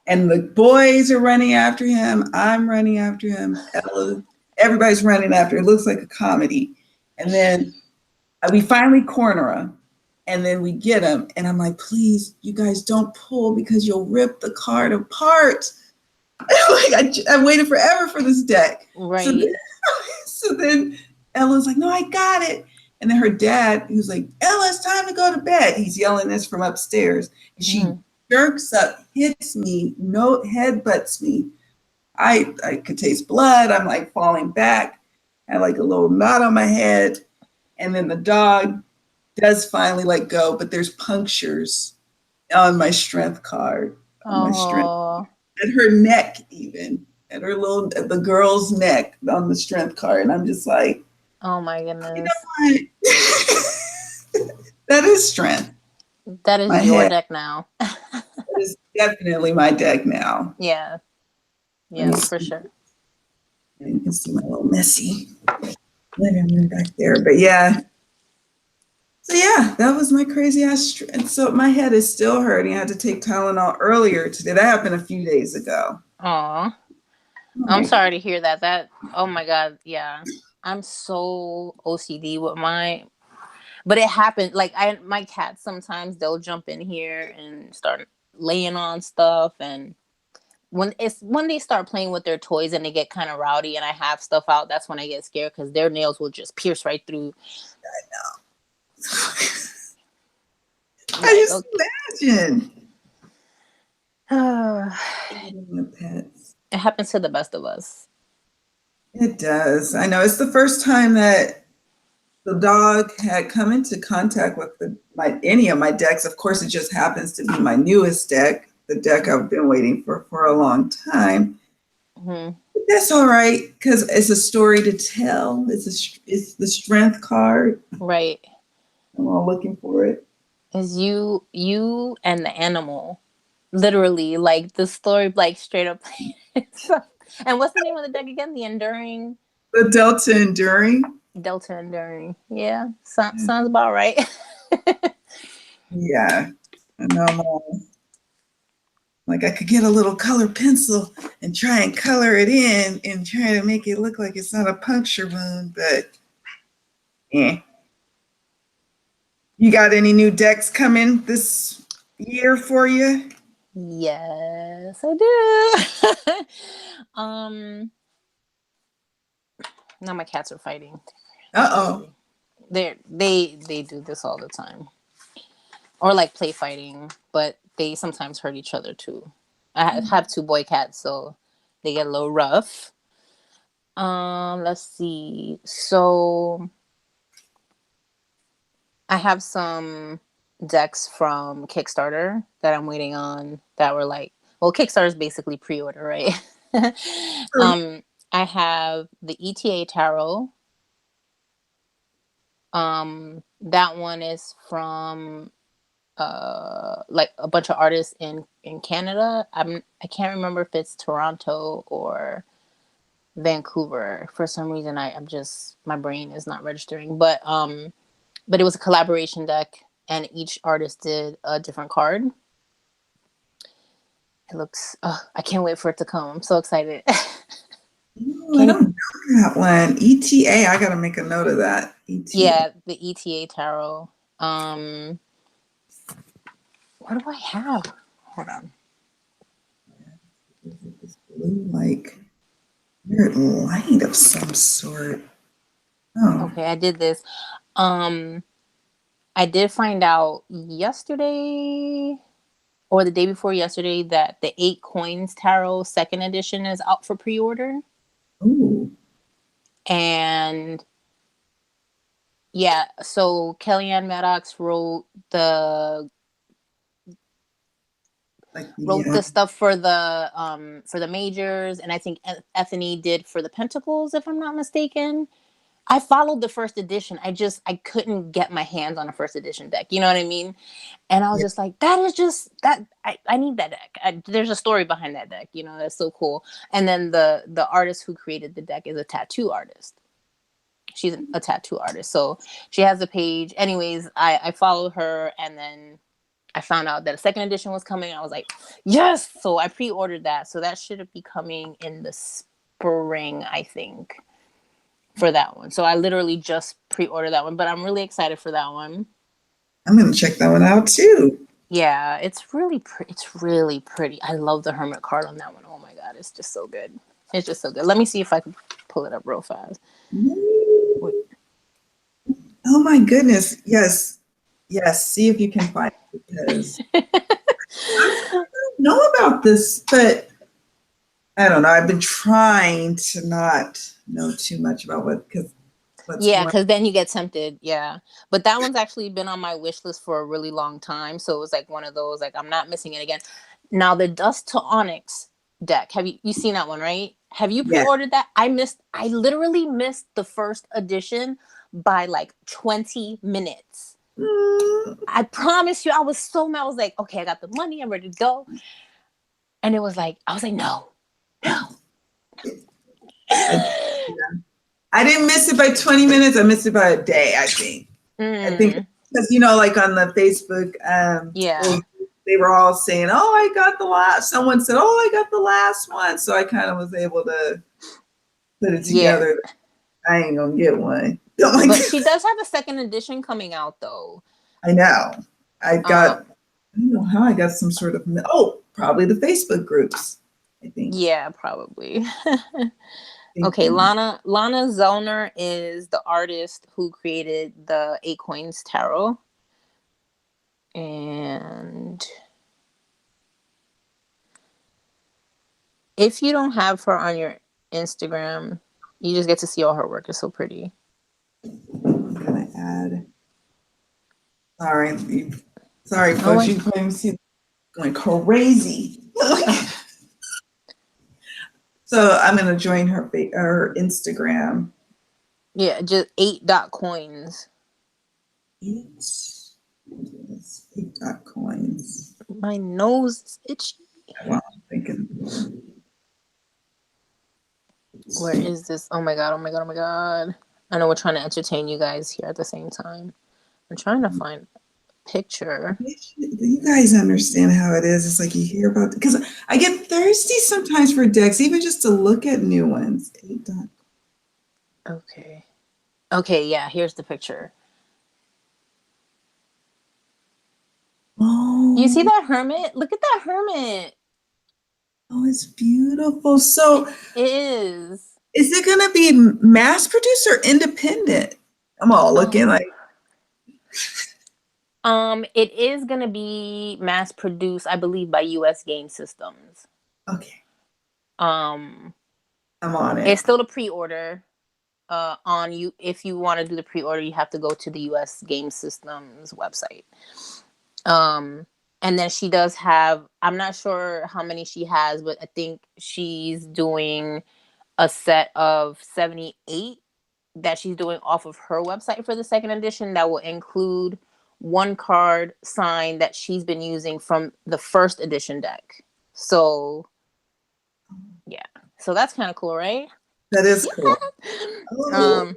And the boys are running after him. I'm running after him. Everybody's running after him. It looks like a comedy. And then we finally corner him. And then we get him. And I'm like, please, you guys don't pull because you'll rip the card apart. I waited forever for this deck. Right. So then Ella's like, no, I got it. And then her dad, who's like, Ella, it's time to go to bed. He's yelling this from upstairs. And she jerks up, hits me, headbutts me. I could taste blood. I'm like falling back. I had like a little knot on my head. And then the dog does finally let go, but there's punctures on my strength card. On my strength, at her neck, even at the girl's neck on the strength card. And I'm just like, oh my goodness. You know what? That is strength. That is your deck now. That is definitely my deck now. Yeah. Yeah, for sure. And you can see my little messy living room back there. But yeah. So yeah, that was my crazy ass. And so my head is still hurting. I had to take Tylenol earlier today. That happened a few days ago. Aw. I'm sorry to hear that. Oh my God. Yeah. I'm so OCD with but it happened. Like my cats, sometimes they'll jump in here and start laying on stuff. And when they start playing with their toys and they get kind of rowdy and I have stuff out, that's when I get scared because their nails will just pierce right through. I know. I just imagine. It happens to the best of us. It does. I know. It's the first time that the dog had come into contact with any of my decks. Of course, it just happens to be my newest deck, the deck I've been waiting for a long time. But that's all right because it's a story to tell. It's the strength card. Right. I'm all looking for it. Is you and the animal, literally, like the story, like straight up. And what's the name of the deck again? The Enduring. The Delta Enduring. Delta Enduring. Yeah, sounds about right. Yeah, I know. Like I could get a little color pencil and try and color it in and try to make it look like it's not a puncture wound, but yeah. You got any new decks coming this year for you? Yes, I do. Now my cats are fighting. Uh-oh. They do this all the time. Or like play fighting, but they sometimes hurt each other too. I have 2 boy cats, so they get a little rough. Let's see. So I have some decks from Kickstarter that I'm waiting on that were like, well, Kickstarter is basically pre-order, right? I have the ETA tarot. That one is from like a bunch of artists in Canada. I can't remember if it's Toronto or Vancouver. For some reason I'm just, my brain is not registering. But it was a collaboration deck and each artist did a different card. It looks, I can't wait for it to come. I'm so excited. Ooh, I don't know that one. ETA, I gotta make a note of that. ETA. Yeah, the ETA tarot. What do I have? Hold on. This blue, like, weird light of some sort. Oh. Okay, I did this. I did find out yesterday or the day before yesterday that the 8 Coins Tarot second edition is out for pre-order. Ooh. And yeah, so Kellyanne Maddox wrote the stuff for the majors, and I think Ethany did for the Pentacles, if I'm not mistaken. I followed the first edition. I couldn't get my hands on a first edition deck. You know what I mean? And I was just like, that is just that. I need that deck. There's a story behind that deck. You know, that's so cool. And then the artist who created the deck is a tattoo artist. She's a tattoo artist. So she has a page. Anyways, I followed her, and then I found out that a second edition was coming. I was like, yes. So I pre-ordered that. So that should be coming in the spring, I think, for that one. So I literally just pre-ordered that one, but I'm really excited for that one. I'm gonna check that one out too. Yeah, it's really pretty. I love the Hermit card on that one. Oh my god, it's just so good. It's just so good. Let me see if I can pull it up real fast. Wait. Oh my goodness. Yes. See if you can find it, because I don't know about this, but I don't know. I've been trying to not know too much about because then you get tempted. Yeah, but that one's actually been on my wish list for a really long time. So it was like one of those, like, I'm not missing it again. Now the Dust to Onyx deck. Have you seen that one, right? Have you pre-ordered that? I literally missed the first edition by like 20 minutes. I promise you, I was so mad. I was like, okay, I got the money, I'm ready to go. And it was like, I was like, no. I didn't miss it by 20 minutes. I missed it by a day, I think. I think because, like on the Facebook, they were all saying, oh, I got the last. Someone said, oh, I got the last one. So I kind of was able to put it together. Yeah. I ain't gonna get one. But she does have a second edition coming out, though. I know. I don't know how I got some sort of, probably the Facebook groups, I think. Yeah, probably. Okay, Lana Zellner is the artist who created the 8 Coins Tarot. And if you don't have her on your Instagram, you just get to see all her work. It's so pretty. I'm gonna add. Sorry, folks. You can see going crazy. So I'm gonna join her Instagram. Yeah, just 8.coins. 8.coins. My nose is itchy. Well, I'm thinking. Where is this? Oh my god! I know we're trying to entertain you guys here at the same time. I'm trying to find a picture. You guys understand how it is. It's like you hear about, because I get thirsty sometimes for decks, even just to look at new ones. Okay, yeah, here's the picture. Oh. You see that hermit? Look at that hermit. Oh, it's beautiful. So it is. Is it going to be mass produced or independent? I'm all looking like. It is going to be mass produced, I believe, by US Game Systems. Okay. I'm on it. It's still a pre-order. On you, if you want to do the pre-order, you have to go to the US Game Systems website. And then she does have, I'm not sure how many she has, but I think she's doing a set of 78 that she's doing off of her website for the second edition that will include one card sign that she's been using from the first edition deck. So yeah, so that's kind of cool, right? That is cool. Oh.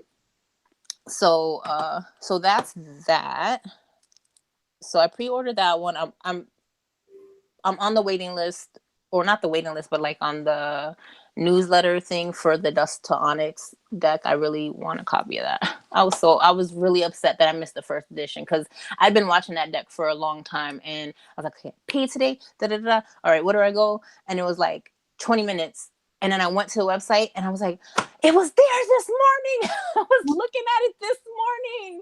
So that's that. So I pre-ordered that one. I'm on the waiting list, or not the waiting list, but like on the newsletter thing for the Dust to Onyx deck. I really want a copy of that. I was really upset that I missed the first edition because I'd been watching that deck for a long time, and I was like, okay, pay today. Da da da. All right, where do I go? And it was like 20 minutes. And then I went to the website and I was like, it was there this morning. I was looking at it this morning.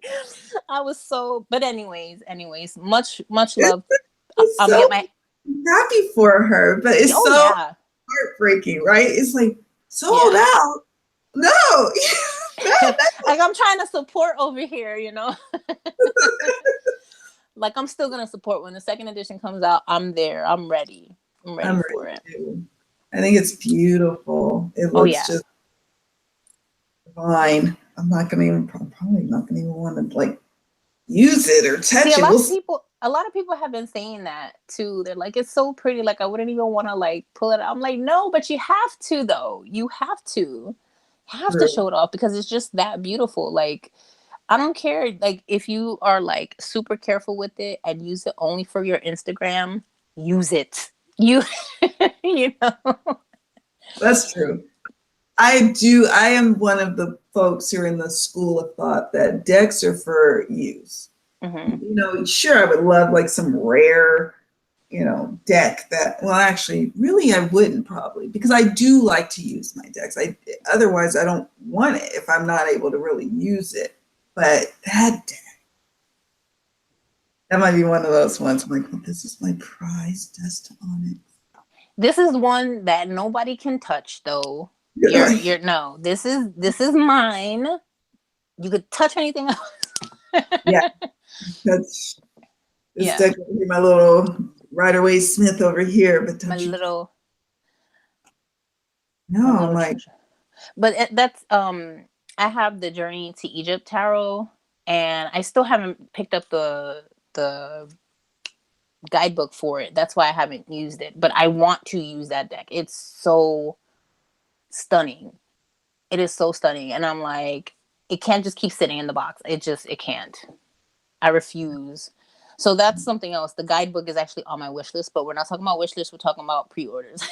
I was so, but anyways, much love. It's so happy for her, but it's heartbreaking, right? It's like sold out. No. Like I'm trying to support over here, you know. Like I'm still gonna support when the second edition comes out. I'm there. I'm ready. I'm ready for it. Too. I think it's beautiful. It looks just divine. I'm not gonna even probably not gonna even want to like use it or touch it. A lot of people have been saying that too. They're like, it's so pretty. Like I wouldn't even want to like pull it out. I'm like, no, but you have to though. You have to show it off because it's just that beautiful. Like I don't care. Like if you are like super careful with it and use it only for your Instagram, use it. You know. That's true. I am one of the folks who are in the school of thought that decks are for use. Mm-hmm. You know, sure, I would love like some rare, you know, deck that, well, actually, really, I wouldn't probably, because I do like to use my decks. Otherwise, I don't want it if I'm not able to really use it. But that deck, that might be one of those ones. I'm like, well, this is my prize Dust to Onyx. This is one that nobody can touch, though. You're no. This is mine. You could touch anything else. Yeah, that's deck. My little Rider-Waite Smith over here, but my little. No, I'm like. But that's I have the Journey to Egypt tarot, and I still haven't picked up the guidebook for it. That's why I haven't used it. But I want to use that deck. It's so stunning. It is so stunning, and I'm like, it can't just keep sitting in the box. It can't. I refuse. So that's something else. The guidebook is actually on my wish list, but we're not talking about wish list. We're talking about pre-orders.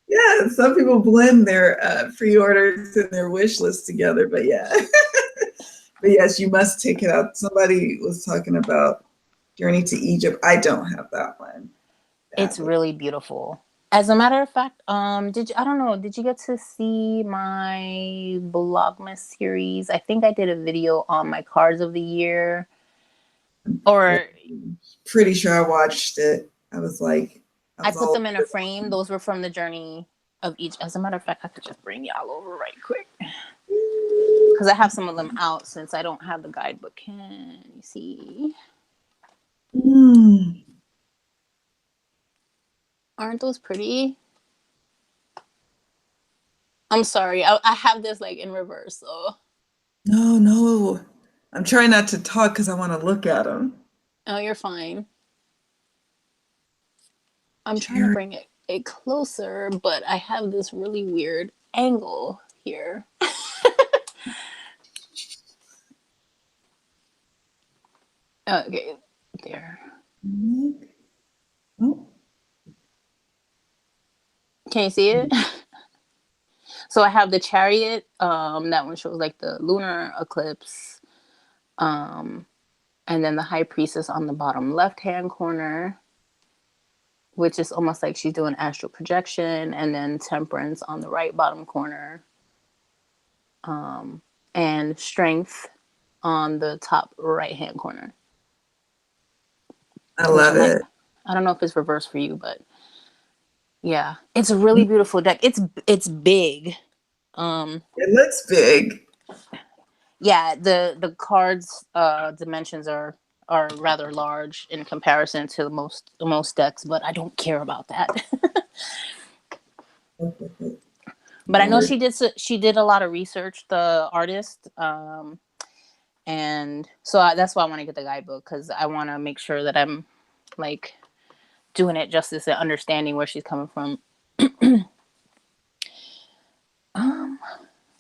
Yeah, some people blend their pre-orders and their wish list together, but yeah. But yes, you must take it out. Somebody was talking about Journey to Egypt. I don't have that one. It's really beautiful. As a matter of fact, did you get to see my Vlogmas series? I think I did a video on my cards of the year. Or pretty sure I watched it. I was like, I put them in a frame. Those were from the Journey of each. As a matter of fact, I could just bring y'all over right quick because I have some of them out since I don't have the guidebook. Can you see? Aren't those pretty? I'm sorry. I have this like in reverse. So. No. I'm trying not to talk because I want to look at them. Oh, you're fine. I'm trying to bring it closer, but I have this really weird angle here. Okay, there. Oh. Can you see it? So I have the Chariot. That one shows like the lunar eclipse. And then the High Priestess on the bottom left-hand corner, which is almost like she's doing astral projection, and then Temperance on the right bottom corner, and Strength on the top right-hand corner. I love it. I don't know if it's reversed for you, but yeah, it's a really beautiful deck. It's big. It looks big. Yeah, the cards dimensions are rather large in comparison to most decks, but I don't care about that. But I know she did a lot of research, the artist, and so that's why I want to get the guidebook, because I want to make sure that I'm like doing it justice and understanding where she's coming from.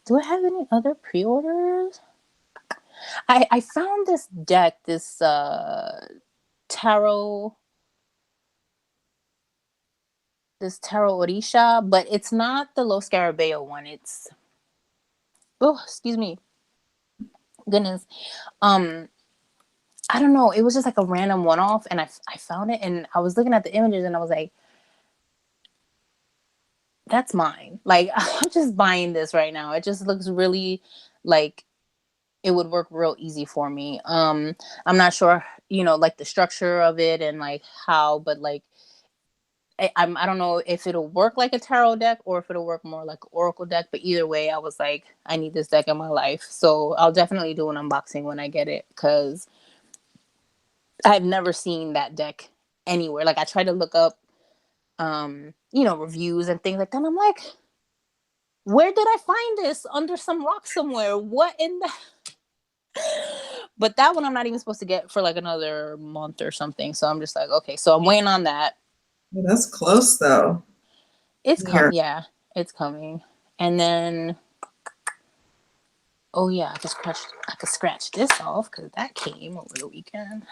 Do I have any other pre-orders? I found this deck, this tarot Orisha, but it's not the Los Scarabeo one. It's, oh, excuse me, goodness. I don't know. It was just like a random one-off, and I found it, and I was looking at the images, and I was like, that's mine. Like, I'm just buying this right now. It just looks really like it would work real easy for me. I'm not sure, like the structure of it and like how, but like I don't know if it'll work like a tarot deck or if it'll work more like an oracle deck. But either way, I was like, I need this deck in my life, so I'll definitely do an unboxing when I get it, because I've never seen that deck anywhere. Like, I tried to look up, reviews and things like that. And I'm like, where did I find this? Under some rock somewhere? What in the? But that one I'm not even supposed to get for like another month or something. So I'm just like, okay. So I'm waiting on that. Well, that's close though. It's coming. Yeah, it's coming. And then, oh yeah, I could scratch this off because that came over the weekend.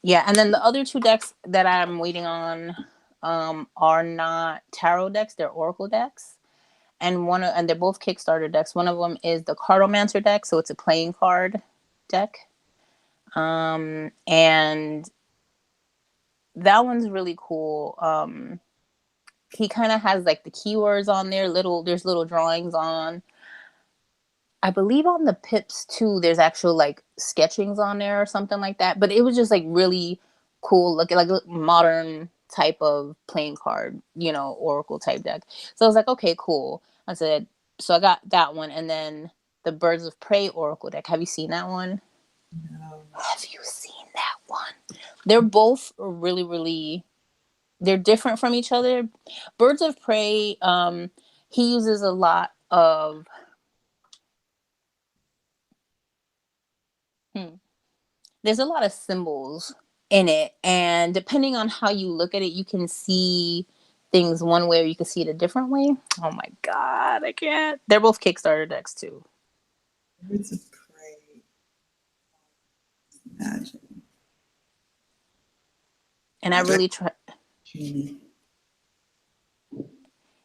Yeah, and then the other two decks that I'm waiting on are not tarot decks, they're oracle decks. And they're both Kickstarter decks. One of them is the Cardomancer deck, so it's a playing card deck. And that one's really cool. He kind of has like the keywords on there, there's little drawings on. I believe on the pips too, there's actual like sketchings on there or something like that. But it was just like really cool, like modern type of playing card, oracle type deck. So I was like, okay, cool. I said, so I got that one, and then the Birds of Prey oracle deck. Have you seen that one? No. Have you seen that one? They're both really, really. They're different from each other. Birds of Prey, he uses a lot of. There's a lot of symbols in it, and depending on how you look at it, you can see things one way or you can see it a different way. Oh my god, I can't. They're both Kickstarter decks too. Birds of Prey. Imagine. And I really try.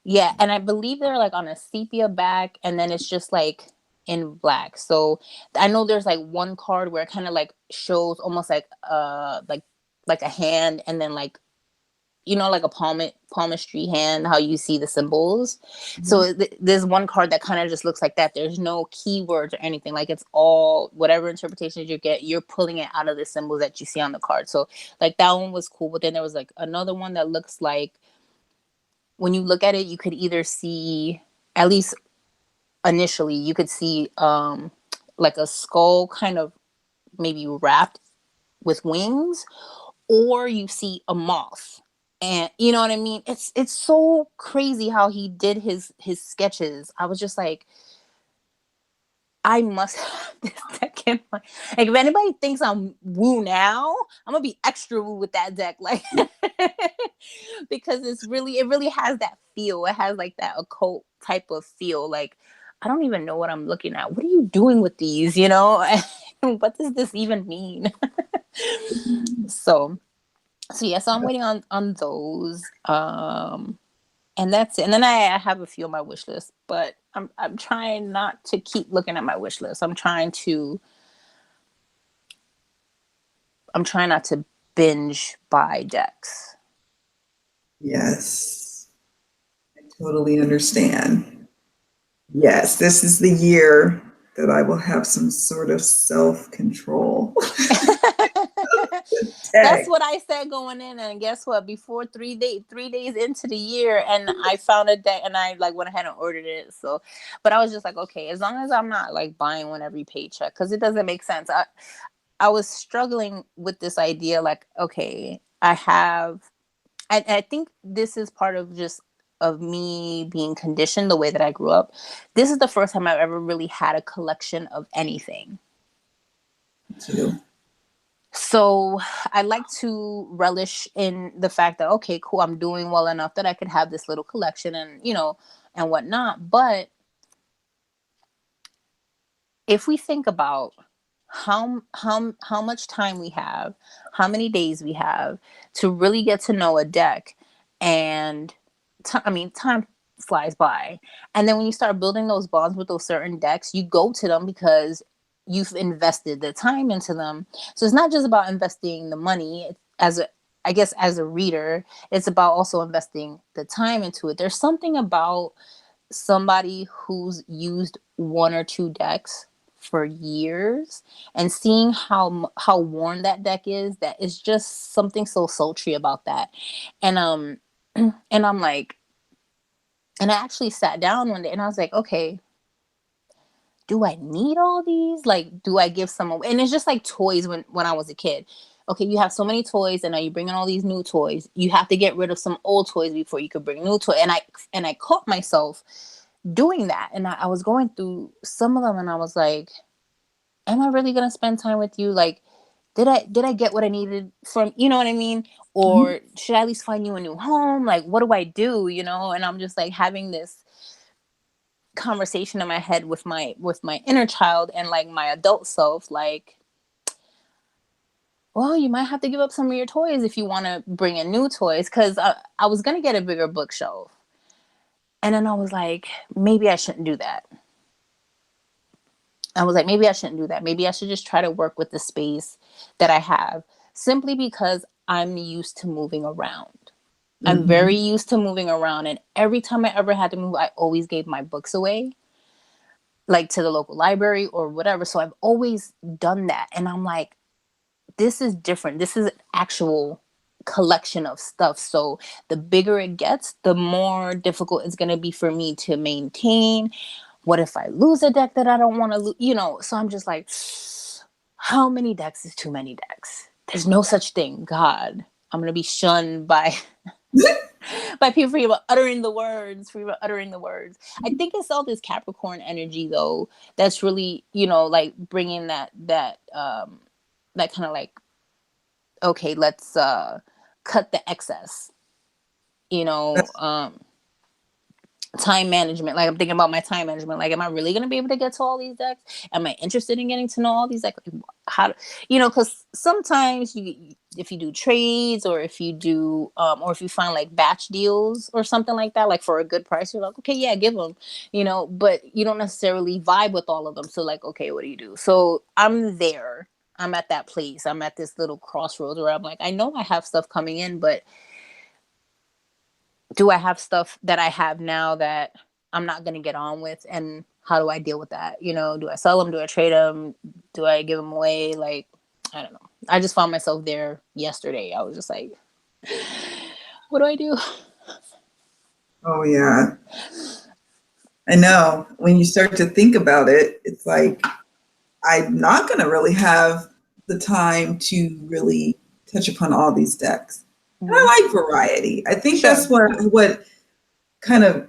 Yeah, and I believe they're like on a sepia back, and then it's just like in black. So I know there's like one card where it kind of like shows almost like like a hand, and then like like a palmistry hand, how you see the symbols. Mm-hmm. So there's one card that kind of just looks like that. There's no keywords or anything. Like, it's all whatever interpretations you get, you're pulling it out of the symbols that you see on the card. So like that one was cool. But then there was like another one that looks like, when you look at it, you could either see, at least initially, you could see like a skull kind of maybe wrapped with wings, or you see a moth. And you know what I mean? It's so crazy how he did his sketches. I was just like, I must have this deck in my, like, if anybody thinks I'm woo now, I'm gonna be extra woo with that deck, like because it really has that feel. It has like that occult type of feel. Like, I don't even know what I'm looking at. What are you doing with these? What does this even mean? So yeah, so I'm waiting on those. And that's it. And then I have a few on my wish list, but I'm trying not to keep looking at my wish list. I'm trying not to binge buy decks. Yes. I totally understand. Yes, this is the year that I will have some sort of self-control. That's what I said going in, and guess what? Before 3 days into the year, and I found a deck, and I like went ahead and ordered it. So, but I was just like, okay, as long as I'm not like buying one every paycheck, because it doesn't make sense. I was struggling with this idea, like, okay, I think this is part of just of me being conditioned the way that I grew up. This is the first time I've ever really had a collection of anything. Too. So I like to relish in the fact that, okay, cool, I'm doing well enough that I could have this little collection and, and whatnot. But if we think about how much time we have, how many days we have to really get to know a deck, and time flies by. And then when you start building those bonds with those certain decks, you go to them because you've invested the time into them. So it's not just about investing the money I guess as a reader, it's about also investing the time into it. There's something about somebody who's used one or two decks for years and seeing how worn that deck is, that is just something so sultry about that. And and I'm like, and I actually sat down one day and I was like, okay, do I need all these? Like, do I give some away? And it's just like toys when I was a kid. Okay, you have so many toys, and now you bring in all these new toys. You have to get rid of some old toys before you could bring new toys. And I caught myself doing that, and I was going through some of them, and I was like, am I really gonna spend time with you? Like, did I get what I needed from, you know what I mean? Or should I at least find you a new home? Like, what do I do? And I'm just like having this conversation in my head with my inner child and like my adult self, like, well, you might have to give up some of your toys if you want to bring in new toys, because I was gonna get a bigger bookshelf, and then I was like, maybe I shouldn't do that. Maybe I shouldn't do that. Maybe I should just try to work with the space that I have, simply because I'm used to moving around. I'm very used to moving around. And every time I ever had to move, I always gave my books away, like to the local library or whatever. So I've always done that. And I'm like, this is different. This is an actual collection of stuff. So the bigger it gets, the more difficult it's going to be for me to maintain. What if I lose a deck that I don't want to lose? So I'm just like, how many decks is too many decks? There's no such thing. God, I'm going to be shunned by by people for even uttering the words, I think it's all this Capricorn energy though that's really, like bringing that kind of like, okay, let's cut the excess, you know um time management. Like, I'm thinking about my time management. Like, am I really going to be able to get to all these decks? Am I interested in getting to know all these? Like, how, because sometimes if you do trades, or if you do, or if you find like batch deals or something like that, like for a good price, you're like, okay, yeah, give them, but you don't necessarily vibe with all of them. So like, okay, what do you do? So I'm there. I'm at that place. I'm at this little crossroads where I'm like, I know I have stuff coming in, but do I have stuff that I have now that I'm not going to get on with? And how do I deal with that? Do I sell them? Do I trade them? Do I give them away? Like, I don't know. I just found myself there yesterday. I was just like, what do I do? Oh, yeah. I know. When you start to think about it, it's like, I'm not going to really have the time to really touch upon all these decks. And I like variety. I think that's what kind of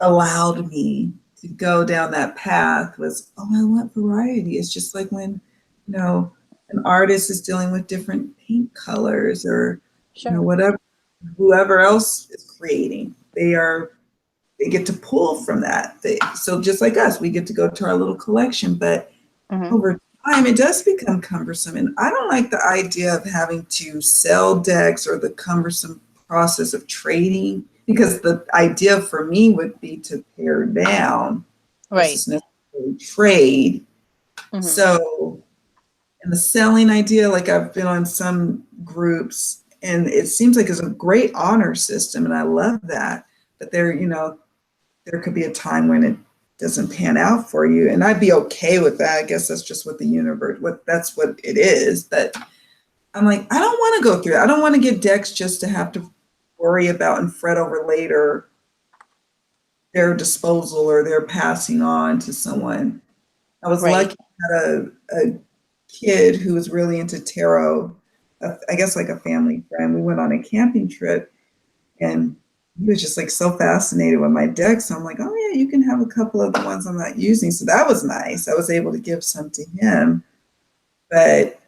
allowed me to go down that path was, oh, I want variety. It's just like when, an artist is dealing with different paint colors, or, whatever, whoever else is creating, they get to pull from that. So just like us, we get to go to our little collection, but over time, it does become cumbersome. And I don't like the idea of having to sell decks, or the cumbersome process of trading, because the idea for me would be to pare down versus necessarily trade. So, and the selling idea, like I've been on some groups, and it seems like it's a great honor system, and I love that. But there could be a time when it doesn't pan out for you, and I'd be okay with that. I guess that's just what the universe, that's what it is. But I'm like, I don't want to go through that. I don't want to get decks just to have to worry about and fret over later their disposal or their passing on to someone. I was lucky I had a kid who was really into tarot, I guess like a family friend. We went on a camping trip, and he was just like so fascinated with my deck. So I'm like, oh yeah, you can have a couple of the ones I'm not using. So that was nice. I was able to give some to him, but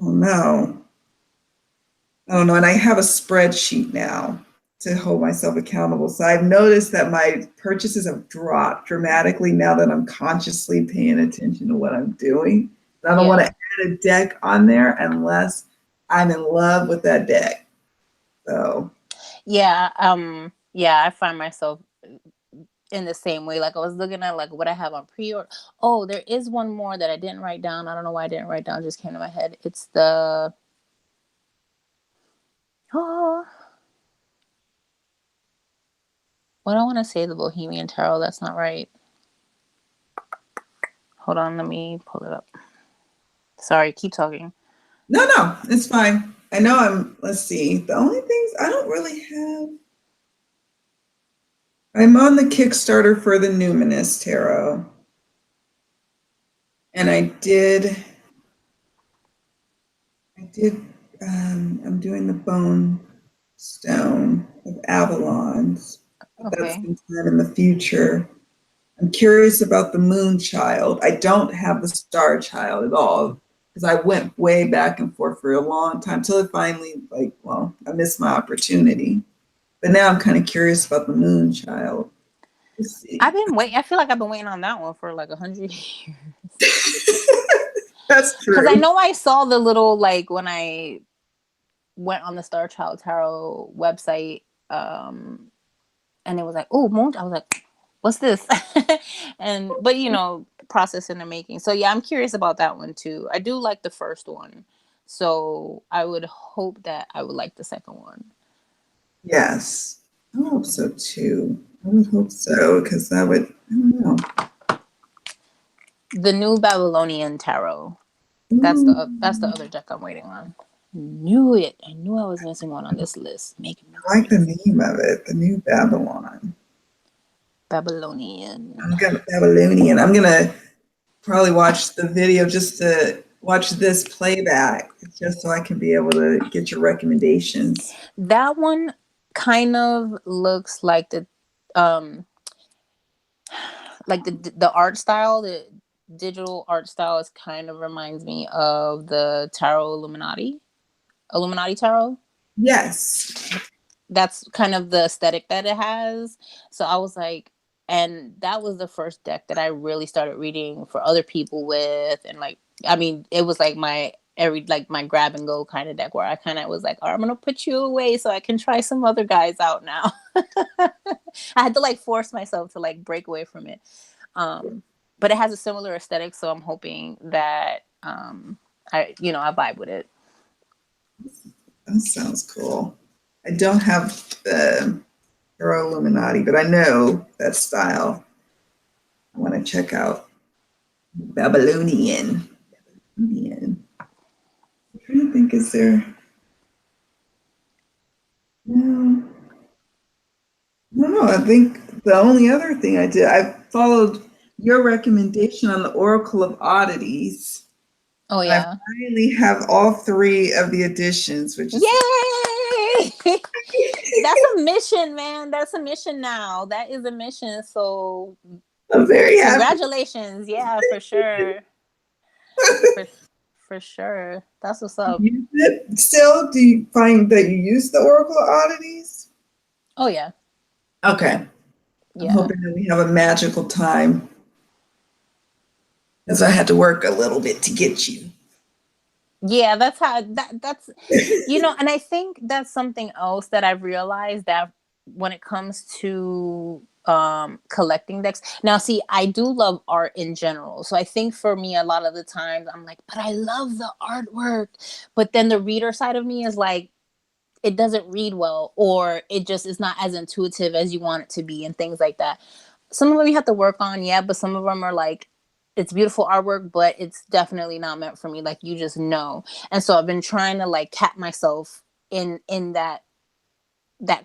oh no, I don't know. And I have a spreadsheet now to hold myself accountable. So I've noticed that my purchases have dropped dramatically now that I'm consciously paying attention to what I'm doing. I don't want to add a deck on there unless I'm in love with that deck. So yeah, I find myself in the same way. Like I was looking at like what I have on pre-order. Oh, there is one more that I didn't write down. I don't know why I didn't write down. It just came to my head. It's the oh, what I want to say the Bohemian Tarot. That's not right. Hold on, let me pull it up. Sorry, keep talking. No, it's fine. I know let's see. The only things I don't really have. I'm on the Kickstarter for the Numinous Tarot. And I'm doing the Bone Stone of Avalon's. Okay. That's sometime in the future. I'm curious about the Moon Child. I don't have the Star Child at all because I went way back and forth for a long time till it finally, I missed my opportunity. But now I'm kind of curious about the Moon Child. Let's see. I've been waiting. I feel like I've been waiting on that one for like 100 years. That's true. Because I know I saw the little, like, when I went on the Star Child Tarot website, and it was like, oh, Moon. I was like, what's this? But you know, process in the making. So yeah, I'm curious about that one too. I do like the first one, so I would hope that I would like the second one. Yes, I hope so too. I would hope so because that would, I don't know. The New Babylonian Tarot. That's the other deck I'm waiting on. Knew it. I knew I was missing one on this list. Making me I like the name of it, the New Babylon. Babylonian. Babylonian. I'm gonna probably watch the video just to watch this playback, just so I can be able to get your recommendations. That one kind of looks like the art style, the digital art style is kind of reminds me of the Tarot Illuminati Tarot. Yes. That's kind of the aesthetic that it has. So I was like, and that was the first deck that I really started reading for other people with. And like, I mean, it was like my grab and go kind of deck where I kind of was like, oh, I'm going to put you away so I can try some other guys out now. I had to like force myself to like break away from it. But it has a similar aesthetic. So I'm hoping that, I vibe with it. That sounds cool. I don't have the Tarot Illuminati, but I know that style. I want to check out Babylonian. I'm trying to think, is there? No. No, I think the only other thing I followed your recommendation on the Oracle of Oddities. Oh yeah. I finally have all 3 of the editions, which is yay! That's a mission, man. That's a mission now. That is a mission. So I'm very happy. Congratulations. Yeah, for sure. for sure. That's what's up. Still, do you find that you use the Oracle of Oddities? Oh yeah. Okay. Yeah. I'm hoping that we have a magical time, because I had to work a little bit to get you. Yeah, that's and I think that's something else that I've realized, that when it comes to collecting decks. Now, see, I do love art in general. So I think for me, a lot of the times I'm like, but I love the artwork. But then the reader side of me is like, it doesn't read well, or it just is not as intuitive as you want it to be, and things like that. Some of them you have to work on, yeah, but some of them are like, it's beautiful artwork, but it's definitely not meant for me. Like, you just know. And so I've been trying to like cap myself in that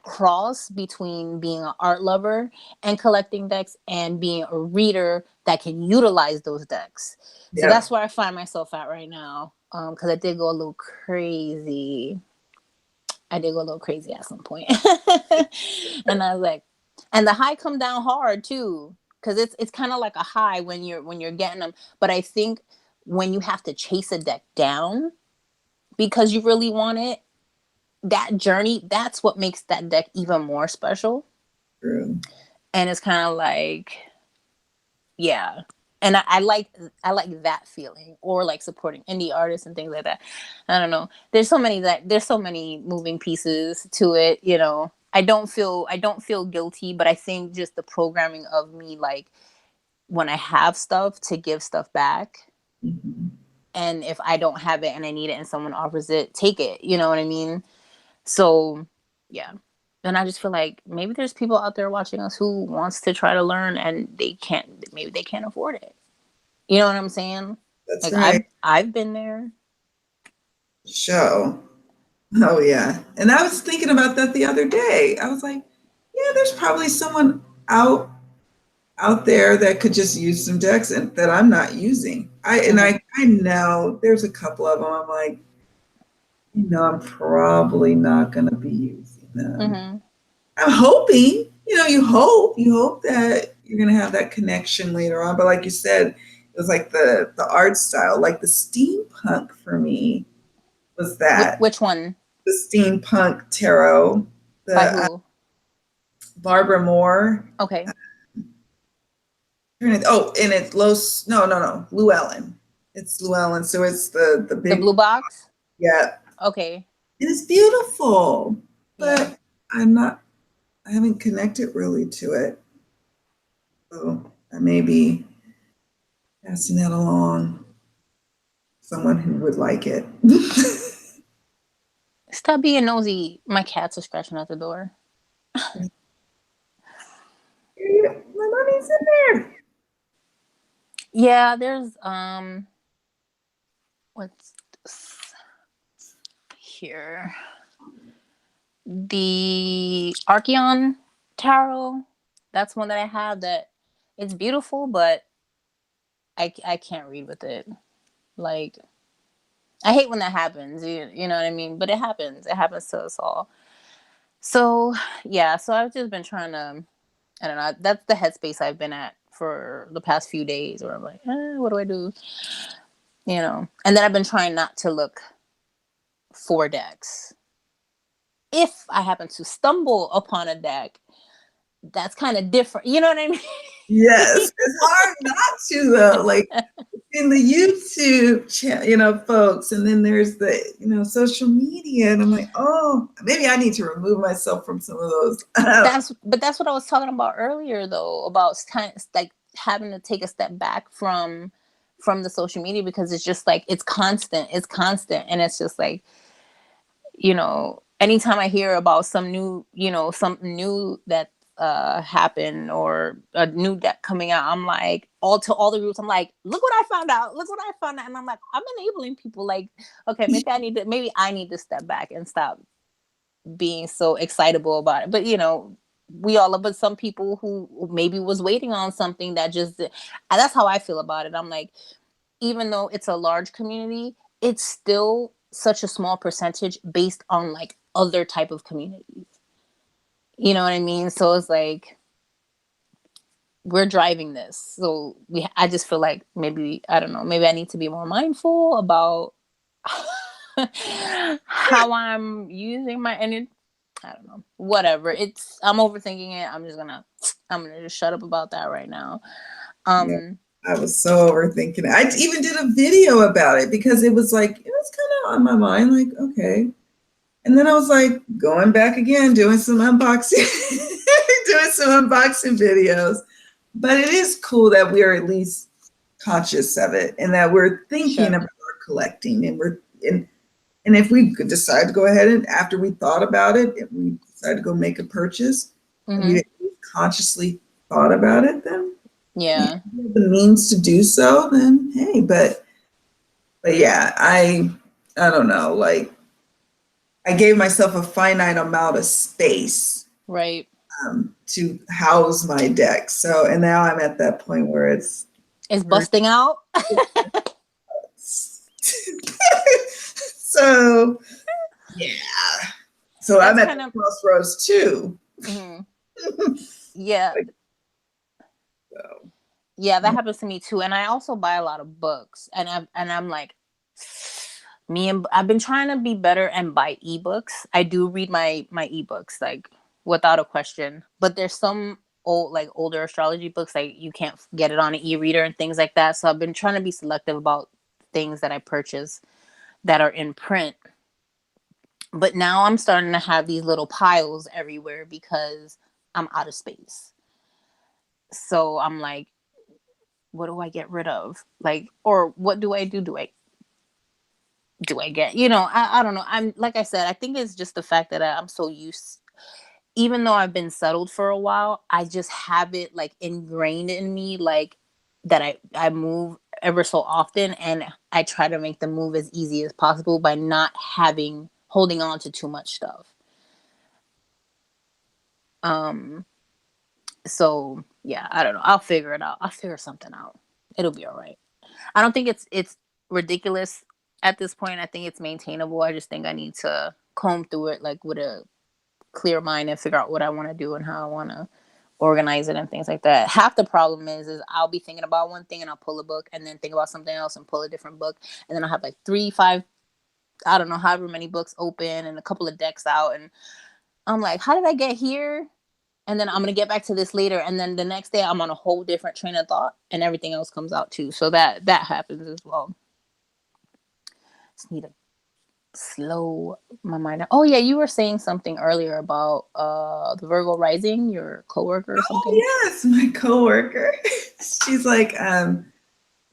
cross between being an art lover and collecting decks, and being a reader that can utilize those decks. So that's where I find myself at right now. because I did go a little crazy. I did go a little crazy at some point. And I was like, and the high come down hard too, because it's kind of like a high when you're getting them. But I think when you have to chase a deck down because you really want it, that journey, that's what makes that deck even more special. True. And it's kind of like, yeah. And I like that feeling, or like supporting indie artists and things like that. I don't know. There's so many moving pieces to it, you know. I don't feel guilty, but I think just the programming of me, like when I have stuff, to give stuff back. Mm-hmm. And if I don't have it and I need it and someone offers it, take it. You know what I mean? So yeah. And I just feel like maybe there's people out there watching us who wants to try to learn and maybe they can't afford it. You know what I'm saying? That's Like right. I've been there. Show. Oh yeah. And I was thinking about that the other day. I was like, yeah, there's probably someone out there that could just use some decks and that I'm not using. I know there's a couple of them. I'm like, I'm probably not going to be using them. Mm-hmm. I'm hoping, you hope that you're going to have that connection later on. But like you said, it was like the art style, like the steampunk for me was that. Which one? The steampunk tarot. By who? Barbara Moore. Okay. Oh, and it's no, Llewellyn. It's Llewellyn. So it's the big, the blue box. Yeah. Okay. It is beautiful, but yeah. I haven't connected really to it. So I may be passing that along. Someone who would like it. Stop being nosy. My cats are scratching at the door. My money's in there. Yeah, there's what's this? Here? The Archeon tarot. That's one that I have that it's beautiful, but I can't read with it. Like, I hate when that happens. You know what I mean? But it happens. It happens to us all. So yeah. So I've just been trying to. I don't know. That's the headspace I've been at for the past few days, where I'm like, what do I do? You know. And then I've been trying not to look for decks. If I happen to stumble upon a deck, that's kind of different. You know what I mean? Yes, it's hard not to though. Like in the YouTube channel, folks, and then there's the social media, and I'm like, oh, maybe I need to remove myself from some of those. That's what I was talking about earlier, though, about kind of like having to take a step back from the social media, because it's just like it's constant, and it's just like, anytime I hear about some new, something new that happened, or a new deck coming out, I'm like, all the groups, I'm like, look what I found out, and I'm like, I'm enabling people. Like, okay, maybe I need to step back and stop being so excitable about it. But we all but some people who maybe was waiting on something that just, that's how I feel about it. I'm like, even though it's a large community, it's still such a small percentage based on like other type of communities. You know what I mean? So it's like, we're driving this. So I just feel like maybe, I don't know, maybe I need to be more mindful about how I'm using my energy. I don't know. Whatever. I'm overthinking it. I'm gonna just shut up about that right now. Yeah, I was so overthinking it. I even did a video about it because it was like, it was kind of on my mind, like, okay. And then I was like, going back again, doing some unboxing, videos. But it is cool that we're at least conscious of it, and that we're thinking about our collecting, and if we could decide to go ahead, and after we thought about it, if we decide to go make a purchase, and we consciously thought about it, then the means to do so, then hey, but yeah, I don't know, like I gave myself a finite amount of space, right, to house my deck. So, and now I'm at that point where it's busting out. So, yeah. So That's I'm at kind the of crossroads too. yeah. Like, so, Yeah, that happens to me too. And I also buy a lot of books, and I'm like, I've been trying to be better and buy ebooks. I do read my ebooks like without a question, but there's some older astrology books like you can't get it on an e-reader and things like that. So I've been trying to be selective about things that I purchase that are in print. But now I'm starting to have these little piles everywhere because I'm out of space. So I'm like, what do I get rid of? Like, or what do I do? Do I get, I don't know. I'm, like I said, I think it's just the fact that I'm so used, even though I've been settled for a while, I just have it like ingrained in me, like that I move ever so often, and I try to make the move as easy as possible by not holding on to too much stuff. So yeah, I don't know. I'll figure it out. I'll figure something out. It'll be all right. I don't think it's ridiculous at this point. I think it's maintainable. I just think I need to comb through it like with a clear mind and figure out what I want to do and how I want to organize it and things like that. Half the problem is I'll be thinking about one thing and I'll pull a book and then think about something else and pull a different book, and then I'll have like 3, 5, I don't know, however many books open and a couple of decks out, and I'm like, how did I get here? And then I'm gonna get back to this later, and then the next day I'm on a whole different train of thought, and everything else comes out too. So that happens as well. Just need to slow my mind down. Oh yeah, you were saying something earlier about the Virgo rising, your coworker or something. oh yes, my coworker. She's like,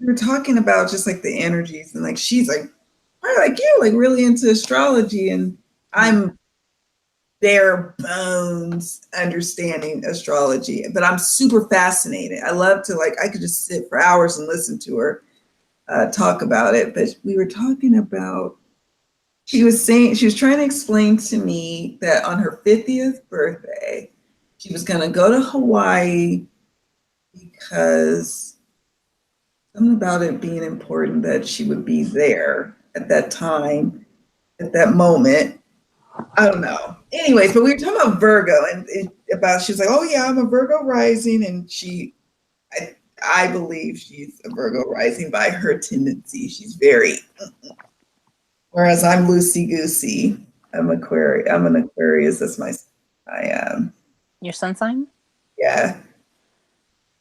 we were talking about just like the energies, and like she's like, I like you, like really into astrology, and I'm bare bones understanding astrology, but I'm super fascinated. I love to like, I could just sit for hours and listen to her talk about it. But we were talking about, she was trying to explain to me that on her 50th birthday, she was going to go to Hawaii because something about it being important that she would be there at that time, at that moment. I don't know. Anyways, but we were talking about Virgo and she was like, oh yeah, I'm a Virgo rising. And I believe she's a Virgo rising by her tendency. She's very, whereas I'm loosey goosey. I'm an Aquarius. That's Your sun sign? yeah.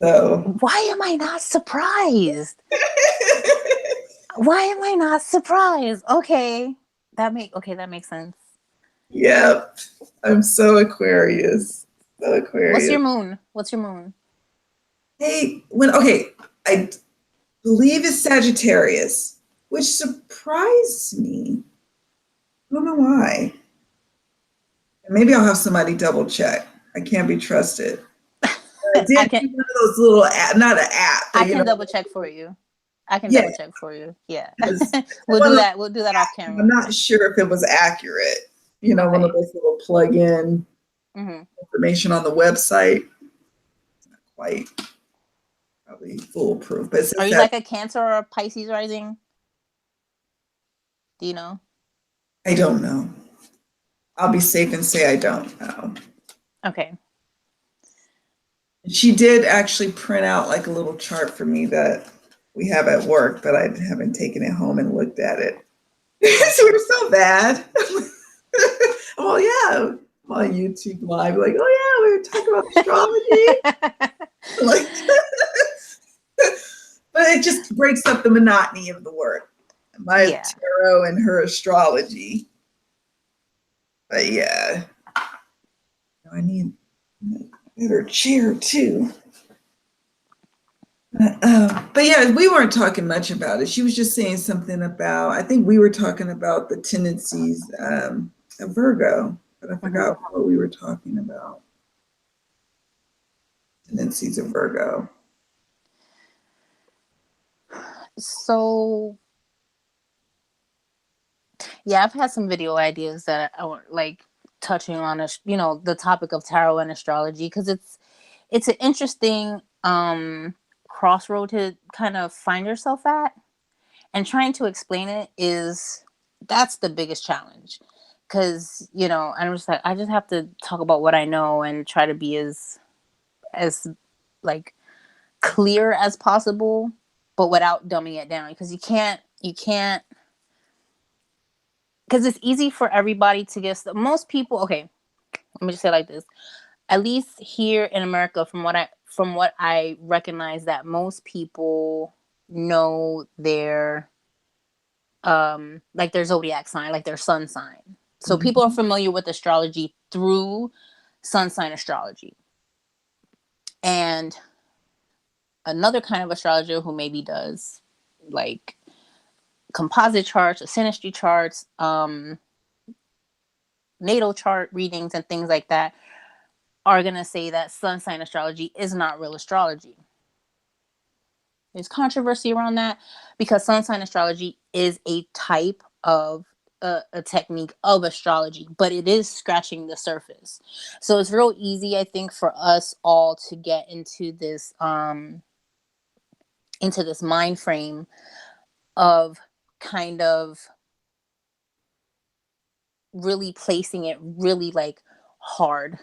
So. Why am I not surprised? Why am I not surprised? Okay. That makes sense. Yep. I'm so Aquarius. So What's your Aquarius. moon? What's your moon? Hey, I believe it's Sagittarius, which surprised me. I don't know why. Maybe I'll have somebody double check. I can't be trusted. I did do one of those little not an app. But, I can double check for you. I can yeah. double check for you. Yeah. We'll do that. We'll do that off camera. I'm not sure if it was accurate. You know, one of those little plug-in information on the website. It's not quite probably foolproof. But are you like a Cancer or a Pisces rising? Do you know? I don't know. I'll be safe and say I don't know. Okay. She did actually print out like a little chart for me that we have at work, but I haven't taken it home and looked at it. So we're so bad. Oh yeah, I'm on YouTube live, like, oh yeah, we were talking about astrology. Like, but it just breaks up the monotony of the work. My tarot and her astrology. But yeah, I need a better chair too. But yeah, we weren't talking much about it. She was just saying something about, I think we were talking about the tendencies of Virgo, but I forgot what we were talking about. Tendencies of Virgo. So, yeah, I've had some video ideas that I want, like touching on, the topic of tarot and astrology, because it's an interesting crossroad to kind of find yourself at, and trying to explain it is that's the biggest challenge. Because, you know, I'm just like, I just have to talk about what I know and try to be as like clear as possible, but without dumbing it down. Because you can't, because it's easy for everybody to get, most people, okay, let me just say it like this. At least here in America, from what I recognize, that most people know their like their zodiac sign, like their sun sign. So people are familiar with astrology through sun sign astrology. And another kind of astrologer who maybe does like composite charts, ascendancy charts, natal chart readings and things like that are going to say that sun sign astrology is not real astrology. There's controversy around that because sun sign astrology is a type of a technique of astrology, but it is scratching the surface. So it's real easy, I think, for us all to get into this mind frame of kind of really placing it really like hard.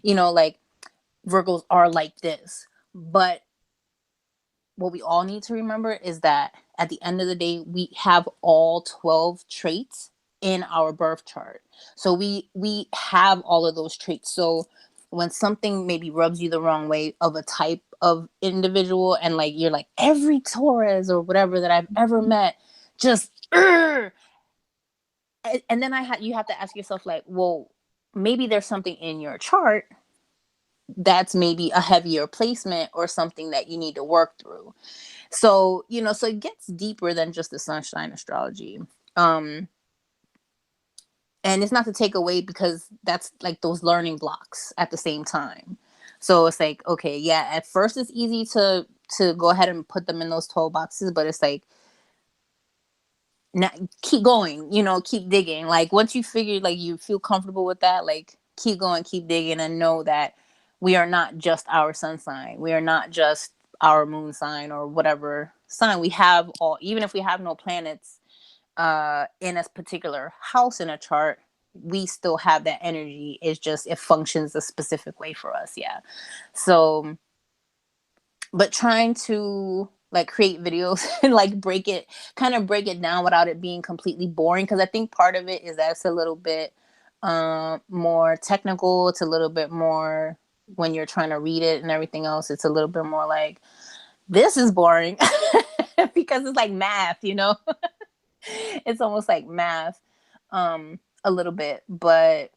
You know, like Virgos are like this. But what we all need to remember is that at the end of the day, we have all 12 traits in our birth chart. So we have all of those traits. So when something maybe rubs you the wrong way of a type of individual, and like you're like, every Taurus or whatever that I've ever met just and then you have to ask yourself, like, well, maybe there's something in your chart that's maybe a heavier placement or something that you need to work through. So, you know, so it gets deeper than just the sunshine astrology. And it's not to take away, because that's like those learning blocks at the same time. So it's like, okay, yeah, at first it's easy to go ahead and put them in those 12 boxes, but it's like, now keep going, you know, keep digging. Like once you figure, like you feel comfortable with that, like keep going, keep digging, and know that we are not just our sun sign. We are not just our moon sign or whatever sign. We have all, even if we have no planets in a particular house in a chart, we still have that energy. It's just, it functions a specific way for us. Yeah. So, but trying to like create videos and like break it down without it being completely boring, because I think part of it is that it's a little bit more technical. It's a little bit more, when you're trying to read it and everything else, it's a little bit more like, this is boring because it's like math, you know. It's almost like math a little bit, but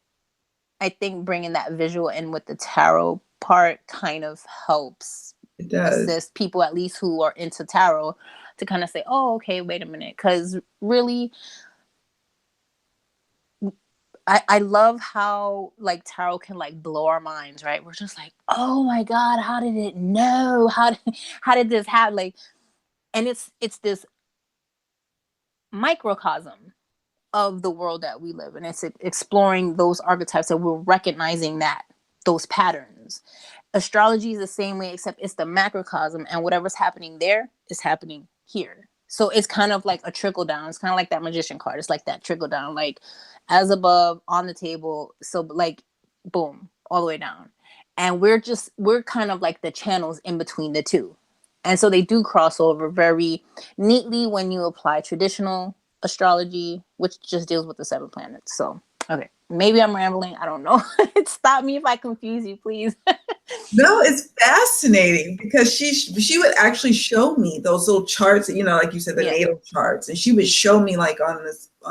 I think bringing that visual in with the tarot part kind of helps assist people, at least who are into tarot, to kind of say, oh, okay, wait a minute. Because really, I love how like tarot can like blow our minds, right? We're just like, oh my God, how did it know? How did this happen? Like, and it's this microcosm of the world that we live in. It's exploring those archetypes, that we're recognizing that those patterns. Astrology is the same way, except it's the macrocosm, and whatever's happening there is happening here. So it's kind of like a trickle down. It's kind of like that magician card. It's like that trickle down, like as above on the table. So like, boom, all the way down. And we're kind of like the channels in between the two. And so they do cross over very neatly when you apply traditional astrology, which just deals with the 7 planets. So, okay, maybe I'm rambling. I don't know. Stop me if I confuse you, please. No, it's fascinating because she would actually show me those little charts, you know, like you said, the natal charts, and she would show me like on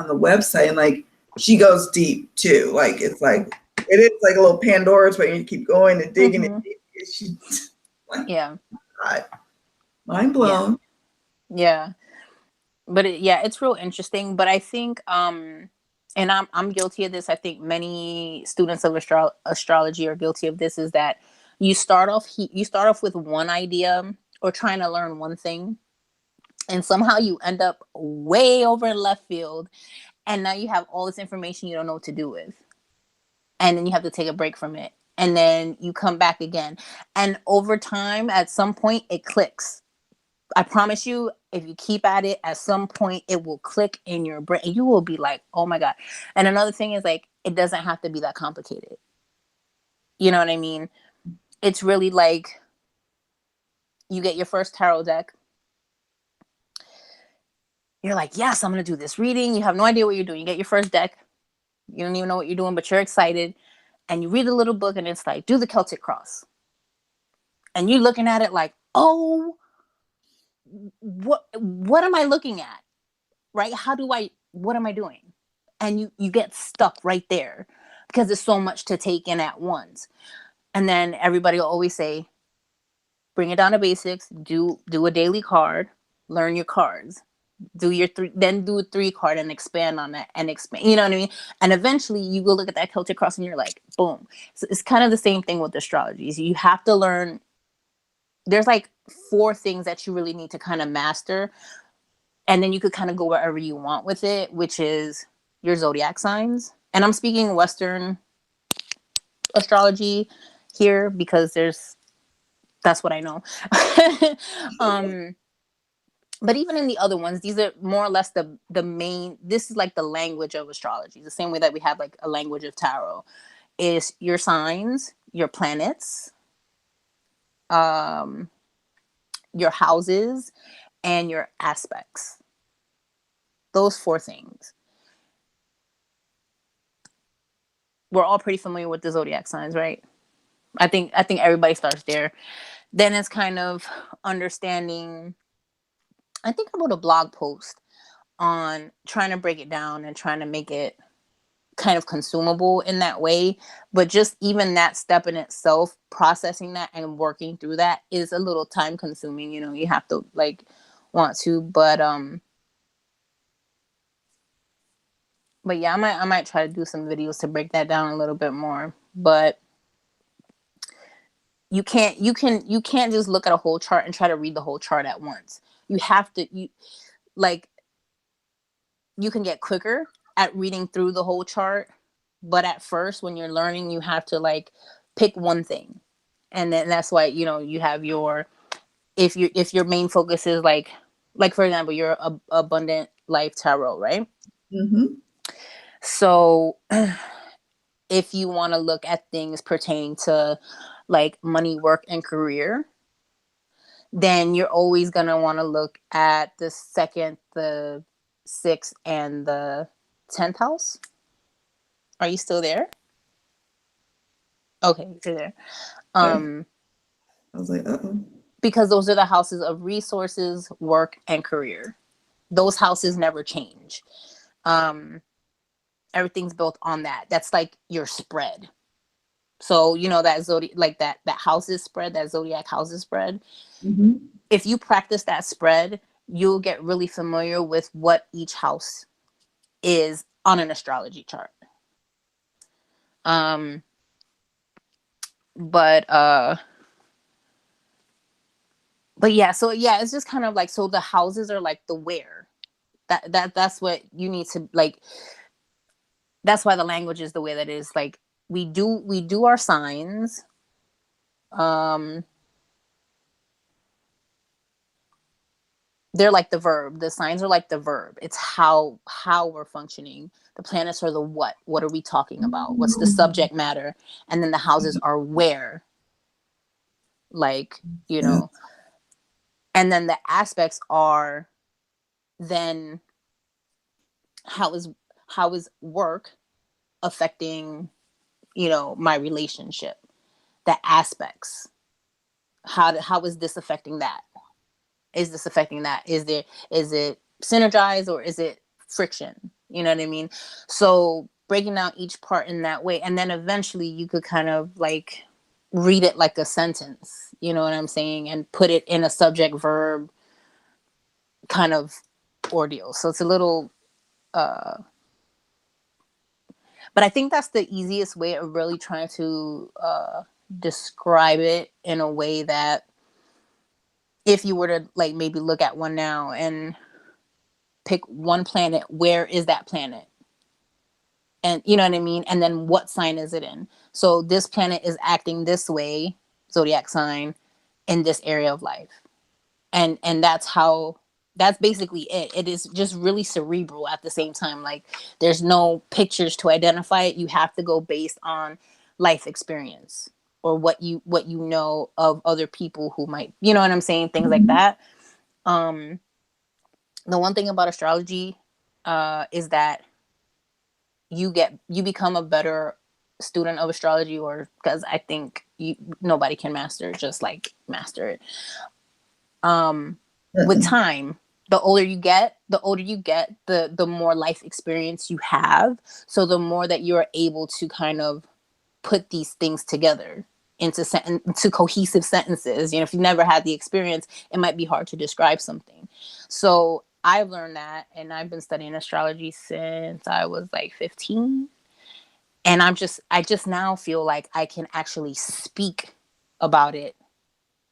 the website, and like she goes deep too. Like it is like a little Pandora's where you keep going and digging and digging. Like, yeah, God, mind blown. Yeah. But it's real interesting. But I think and I'm guilty of this. I think many students of astrology are guilty of this, is that you start off with one idea or trying to learn one thing, and somehow you end up way over in left field, and now you have all this information you don't know what to do with, and then you have to take a break from it, and then you come back again, and over time at some point it clicks, I promise you, if you keep at it, at some point it will click in your brain and you will be like, oh my God. And another thing is like, it doesn't have to be that complicated. You know what I mean? It's really like you get your first tarot deck. You're like, yes, I'm going to do this reading. You have no idea what you're doing. You get your first deck. You don't even know what you're doing, but you're excited. And you read the little book and it's like, do the Celtic cross. And you're looking at it like, oh, what am I looking at? Right? What am I doing? And you get stuck right there because there's so much to take in at once. And then everybody will always say, bring it down to basics, do a daily card, learn your cards, do your then do a 3 card and expand on that and expand, you know what I mean? And eventually you will look at that Celtic cross and you're like, boom. So it's kind of the same thing with astrology. So you have to learn, there's like 4 things that you really need to kind of master. And then you could kind of go wherever you want with it, which is your zodiac signs. And I'm speaking Western astrology here because that's what I know. But even in the other ones, these are more or less the main, this is like the language of astrology. The same way that we have like a language of tarot is your signs, your planets, your houses, and your aspects. Those 4 things. We're all pretty familiar with the zodiac signs, right? I think everybody starts there. Then it's kind of understanding. I think I wrote a blog post on trying to break it down and trying to make it kind of consumable in that way. But just even that step in itself, processing that and working through that is a little time consuming. You know, you have to like want to, but yeah, I might try to do some videos to break that down a little bit more. But you can't just look at a whole chart and try to read the whole chart at once. You have to like you can get quicker at reading through the whole chart, but at first when you're learning, you have to like pick one thing. And then that's why, you know, you have your if your main focus is like for example, your abundant life tarot, right? Mm-hmm. So if you want to look at things pertaining to like money, work, and career, then you're always going to want to look at the 2nd, the 6th, and the 10th house. Are you still there? Okay, you're there. I was like, uh-oh. Because those are the houses of resources, work, and career. Those houses never change. Everything's built on that. That's like your spread. So you know that like that houses spread, that zodiac houses spread. Mm-hmm. If you practice that spread, you'll get really familiar with what each house is on an astrology chart. But yeah, so yeah, it's just kind of like, so the houses are like the where. That's what you need to like. That's why the language is the way that it is. Like we do our signs. They're like the verb. The signs are like the verb. It's how we're functioning. The planets are the what. What are we talking about? What's the subject matter? And then the houses are where. Like, you know. And then the aspects are then how is work affecting, you know, my relationship? The aspects. How is this affecting that? Is this affecting that? Is it synergized or is it friction? You know what I mean? So breaking down each part in that way, and then eventually you could kind of like read it like a sentence, you know what I'm saying, and put it in a subject verb kind of ordeal. So it's a little but I think that's the easiest way of really trying to describe it in a way that if you were to like maybe look at one now and pick one planet, where is that planet? And you know what I mean? And then what sign is it in? So this planet is acting this way, zodiac sign, in this area of life. and that's basically it. It is just really cerebral at the same time. Like there's no pictures to identify it. You have to go based on life experience or what you know of other people who might, you know what I'm saying, things like that. The one thing about astrology is that you become a better student of astrology, or because I think nobody can master it with time. The older you get, the more life experience you have. So the more that you're able to kind of put these things together into cohesive sentences. You know, if you never had the experience, it might be hard to describe something. So I've learned that, and I've been studying astrology since I was like 15. And I just now feel like I can actually speak about it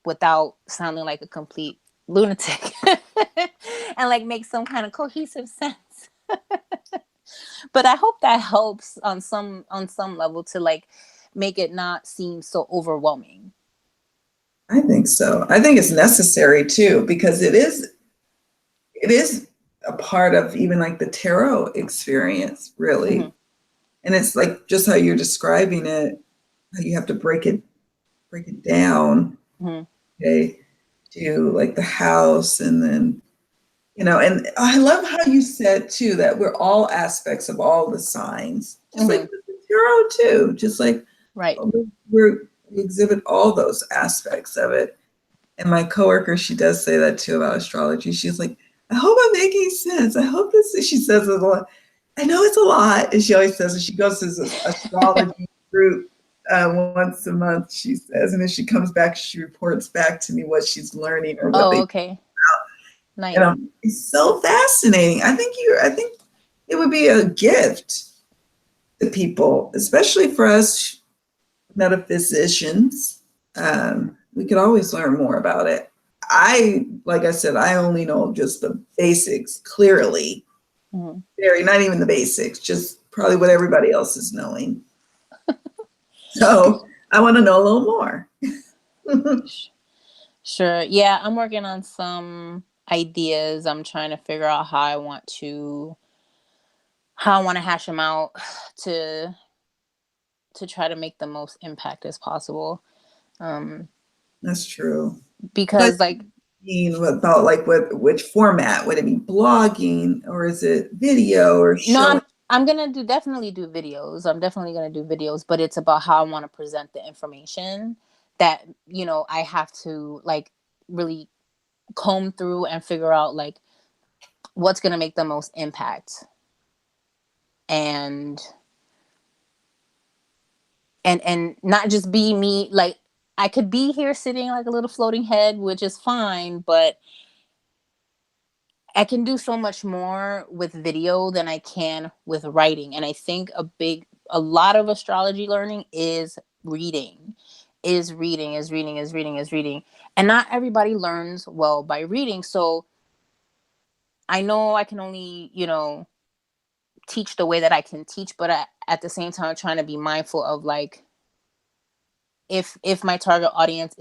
without sounding like a complete lunatic and like make some kind of cohesive sense. But I hope that helps on some level to like make it not seem so overwhelming. I think so. I think it's necessary too, because it is a part of even like the tarot experience, really. Mm-hmm. And it's like just how you're describing it, how you have to break it down, mm-hmm. Okay, to like the house, and then, you know, and I love how you said too that we're all aspects of all the signs, just mm-hmm. like the tarot too, just like right. We exhibit all those aspects of it. And my coworker, she does say that too about astrology. She's like, I hope I'm making sense. I hope this, she says it a lot. I know it's a lot. And she always says, she goes to this astrology group once a month, she says. And then she comes back, she reports back to me what she's learning or what okay. Nice. And it's so fascinating. I think it would be a gift to people, especially for us metaphysicians. We could always learn more about it. Like I said, I only know just the basics clearly. Mm-hmm. Not even the basics, just probably what everybody else is knowing. So I want to know a little more. Sure. Yeah, I'm working on some ideas. I'm trying to figure out how I want to hash them out to try to make the most impact as possible. That's true. Because about like which format? Would it be blogging, or is it video, or showing? No, I'm gonna definitely do videos. I'm definitely gonna do videos, but it's about how I want to present the information that, you know, I have to like really comb through and figure out like what's gonna make the most impact. And not just be me. Like I could be here sitting like a little floating head, which is fine, but I can do so much more with video than I can with writing. And I think a lot of astrology learning is reading. And not everybody learns well by reading. So I know I can only, you know, teach the way that I can teach, but at the same time, I'm trying to be mindful of like, if my target audience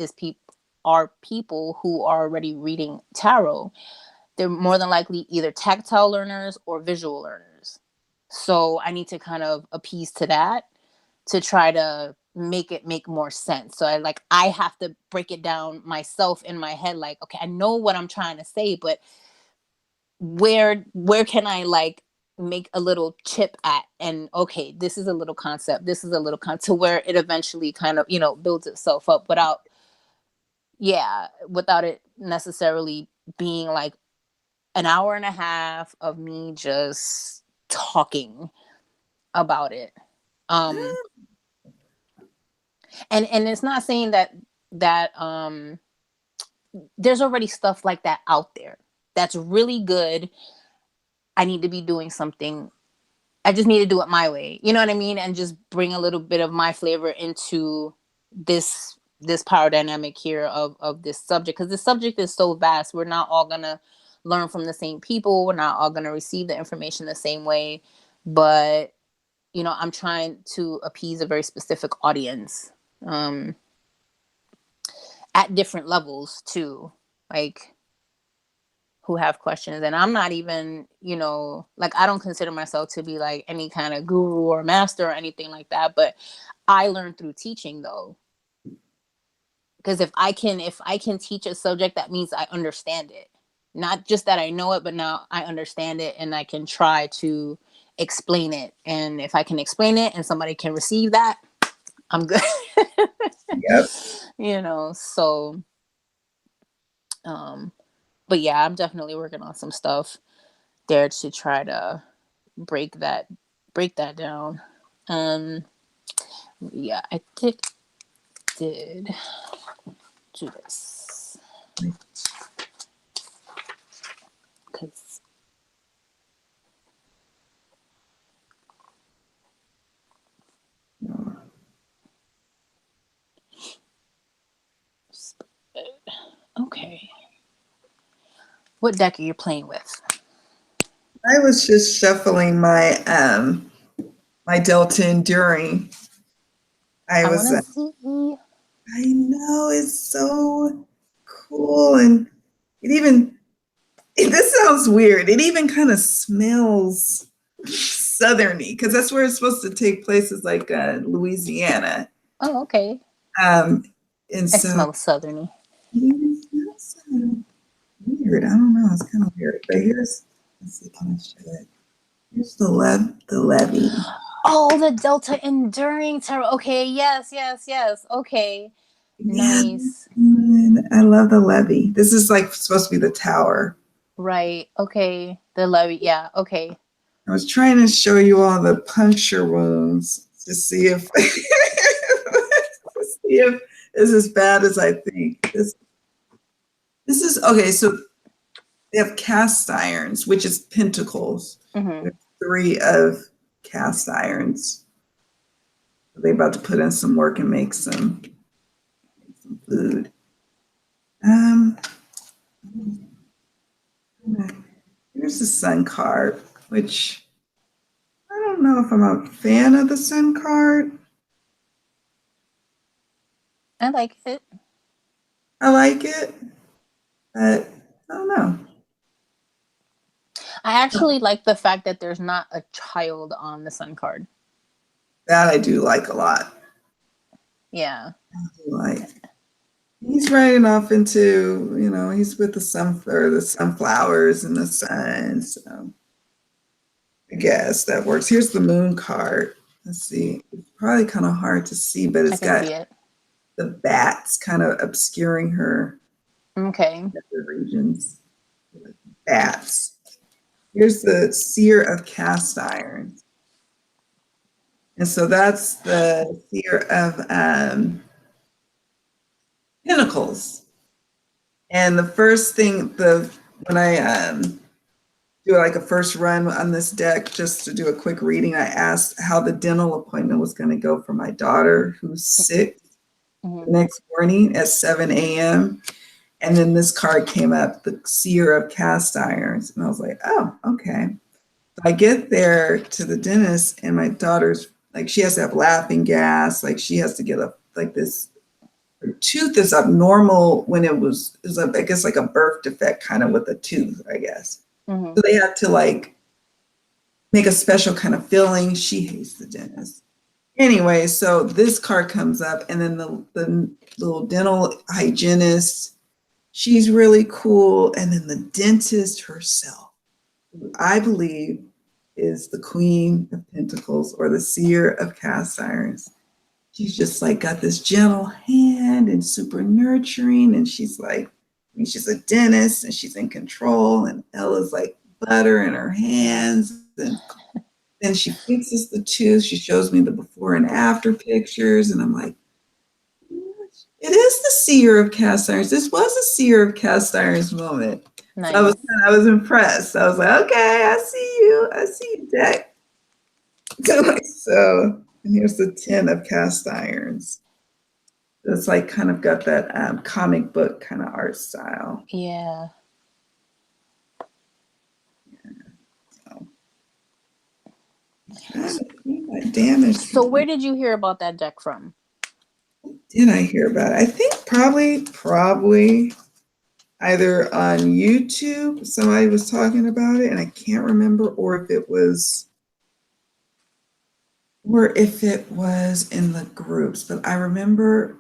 are people who are already reading tarot, they're more than likely either tactile learners or visual learners. So I need to kind of appease to that to try to make it make more sense. So I have to break it down myself in my head. Like, okay, I know what I'm trying to say, but where can I like make a little chip at? And okay, this is a little concept. This is a little to where it eventually kind of, you know, builds itself up without it necessarily being like an hour and a half of me just talking about it. And it's not saying that there's already stuff like that out there that's really good. I need to be doing something. I just need to do it my way. You know what I mean? And just bring a little bit of my flavor into this power dynamic here of this subject, because this subject is so vast. We're not all gonna learn from the same people. We're not all gonna receive the information the same way. But, you know, I'm trying to appease a very specific audience at different levels too. Like, who have questions. And I'm not even, you know, like, I don't consider myself to be like any kind of guru or master or anything like that, but I learned through teaching, though. Because if I can teach a subject, that means I understand it. Not just that I know it, but now I understand it and I can try to explain it. And if I can explain it and somebody can receive that, I'm good. Yep. You know, so but yeah, I'm definitely working on some stuff there to try to break that down. Yeah, I did do this because okay. What deck are you playing with? I was just shuffling my my Delta Enduring. I want was to see. I know, it's so cool, and this sounds weird. It even kind of smells southerny because that's where it's supposed to take place, is like Louisiana. Oh, okay. And It so smells southerny. it smells weird. I don't know. It's kind of weird. But let's see, can I show it? Here's the levee. Oh, the Delta Enduring Tarot. Okay, yes. Okay. Yeah, Nice. I love the levee. This is like supposed to be the tower. Right. Okay. The levy. Yeah. Okay. I was trying to show you all the puncture wounds to see if it's as bad as I think. This is okay. So they have cast irons, which is pentacles. Mm-hmm. 3 of cast irons. They're about to put in some work and make some food. Here's the Sun card, which I don't know if I'm a fan of the Sun card. I like it. I like it, but I don't know. I actually like the fact that there's not a child on the Sun card. That I do like a lot. Yeah. I do like. He's riding off into, he's with the sunflowers and the sun. So I guess that works. Here's the moon card. Let's see. It's probably kind of hard to see, but I it's can got see it. the bats kind of obscuring her Okay. regions. Bats. Here's the seer of cast iron. And so that's the seer of pentacles. And the first thing, when I do like a first run on this deck, just to do a quick reading, I asked how the dental appointment was going to go for my daughter who's sick the next morning at 7 a.m. And then this card came up, the seer of cast irons. And I was like, oh, okay. So I get there to the dentist and my daughter's like, she has to have laughing gas. Like she has to get this, her tooth is abnormal when it was I guess like a birth defect kind of with a tooth, I guess. So they had to like make a special kind of filling. She hates the dentist. Anyway, so this card comes up and then the little dental hygienist, she's really cool. And then the dentist herself, who I believe is the Queen of Pentacles or the seer of cast irons. She's just like got this gentle hand and super nurturing. And she's like, she's a dentist and she's in control. And Ella's like butter in her hands. And then she fixes the tooth. She shows me the before and after pictures. And I'm like, it is the seer of cast irons. This was a seer of cast irons moment. Nice. So I was impressed. I was like, okay, I see you. I see you, Jack. So, and here's the 10 of cast irons. It's like kind of got that comic book kind of art style. Yeah. Damage. So where did you hear about that deck from? Did I hear about it? I think probably either on YouTube, somebody was talking about it, and I can't remember, or if it was in the groups, but I remember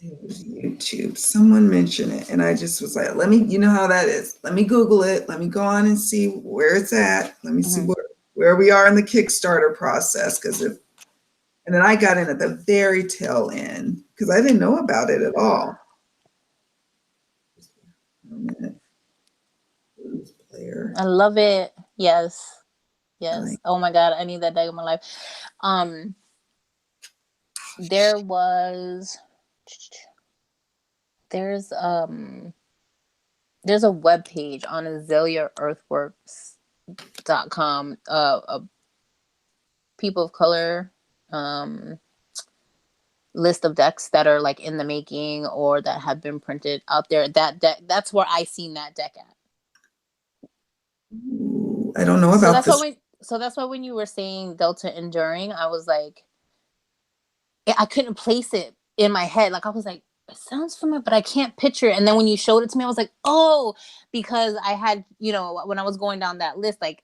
it was YouTube. Someone mentioned it, and I just was like, you know how that is. Let me Google it. Let me go on and see where it's at. Let me see where we are in the Kickstarter process. And then I got in at the very tail end because I didn't know about it at all. I love it. Yes. Oh my God, I need that deck in my life. There's a web page on AzaleaEarthworks.com, people of color list of decks that are like in the making or that have been printed out there. That's where I seen that deck at. Ooh, I don't know about this. So that's why when you were saying Delta Enduring, I was like, I couldn't place it in my head. Like I was like, it sounds familiar, but I can't picture it. And then when you showed it to me, I was like, oh, because I had, when I was going down that list, like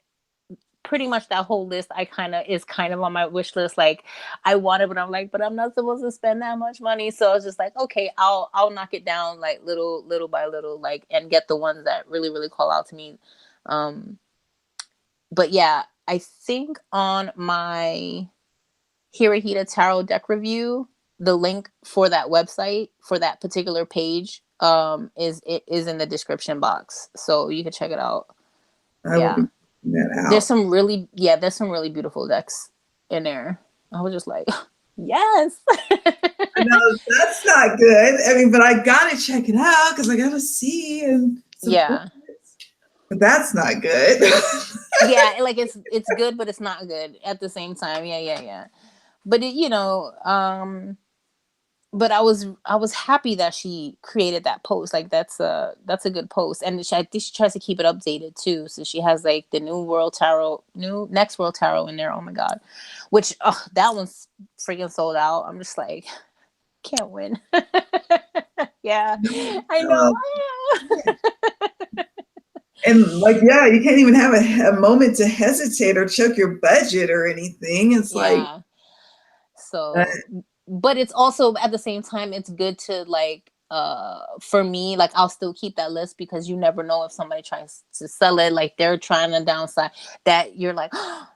pretty much that whole list is kind of on my wish list. Like I want it, but I'm like, but I'm not supposed to spend that much money. So I was just like, okay, I'll knock it down like little by little, like, and get the ones that really, really call out to me. But yeah, I think on my Hirohita Tarot deck review, the link for that website for that particular page is in the description box, so you can check it out. There's some really beautiful decks in there. I was just like, yes. No, that's not good. I mean, but I gotta check it out because I gotta see and support it. But that's not good. Yeah, like it's good, but it's not good at the same time. Yeah. But but I was happy that she created that post. Like that's a good post, and I think she tries to keep it updated too. So she has like the new next world tarot in there. Oh my God, which that one's freaking sold out. I'm just like, can't win. Yeah, I know. And like, yeah, you can't even have a moment to hesitate or check your budget or anything. It's like, so, but it's also at the same time, it's good to like, for me, like I'll still keep that list because you never know if somebody tries to sell it, like they're trying to downside, that you're like, oh,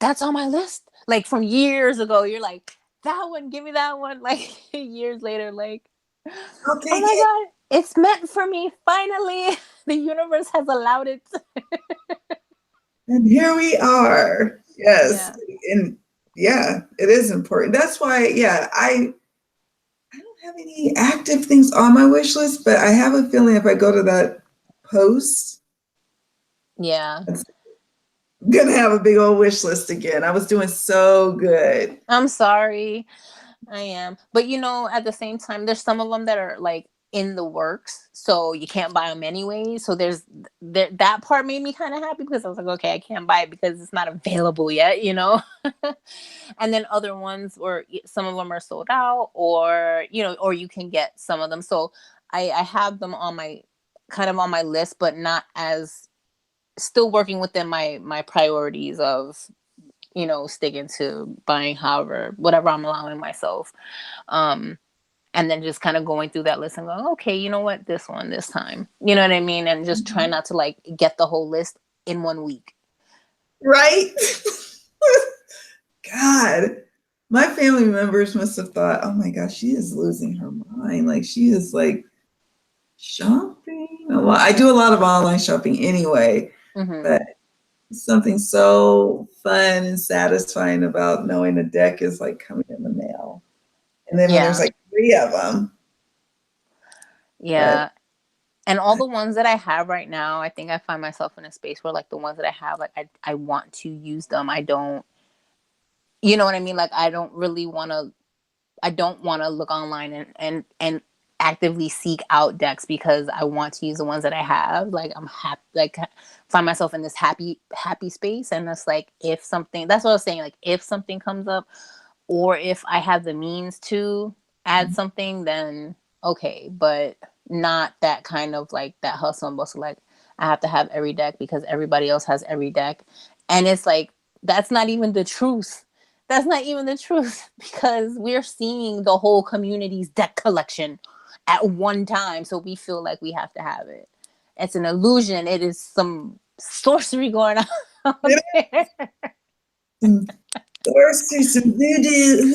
that's on my list. Like from years ago, you're like, that one, give me that one. Like years later, like, oh my God, it's meant for me. Finally, the universe has allowed it. And here we are. Yes. Yeah. And yeah, it is important. That's why, yeah, I don't have any active things on my wish list, but I have a feeling if I go to that post, I'm gonna have a big old wish list again. I was doing so good. I'm sorry. I am. But at the same time, there's some of them that are like in the works, so you can't buy them anyway. So there's that part made me kind of happy because I was like, okay, I can't buy it because it's not available yet, And then other ones, or some of them are sold out, or or you can get some of them. So I have them on my list, but not as, still working within my priorities of sticking to buying whatever I'm allowing myself. And then just kind of going through that list and going, okay, you know what, this one, this time, you know what I mean? And just try not to like get the whole list in 1 week. Right? God, my family members must have thought, oh my gosh, she is losing her mind. Like she is like shopping a lot. I do a lot of online shopping anyway, but something so fun and satisfying about knowing a deck is like coming in the mail. And then when there's like 3 of them. Yeah. And all the ones that I have right now, I think I find myself in a space where like the ones that I have, like I want to use them. I don't, you know what I mean? Like I don't want to look online and actively seek out decks because I want to use the ones that I have. Like I'm happy, like find myself in this happy space. And it's like, if something, that's what I was saying, like if something comes up or if I have the means to add something, then okay. But not that kind of like that hustle and bustle. Like I have to have every deck because everybody else has every deck, and it's like that's not even the truth. That's not even the truth because we're seeing the whole community's deck collection at one time, so we feel like we have to have it. It's an illusion. It is some sorcery going on out there. Sorcery, some voodoo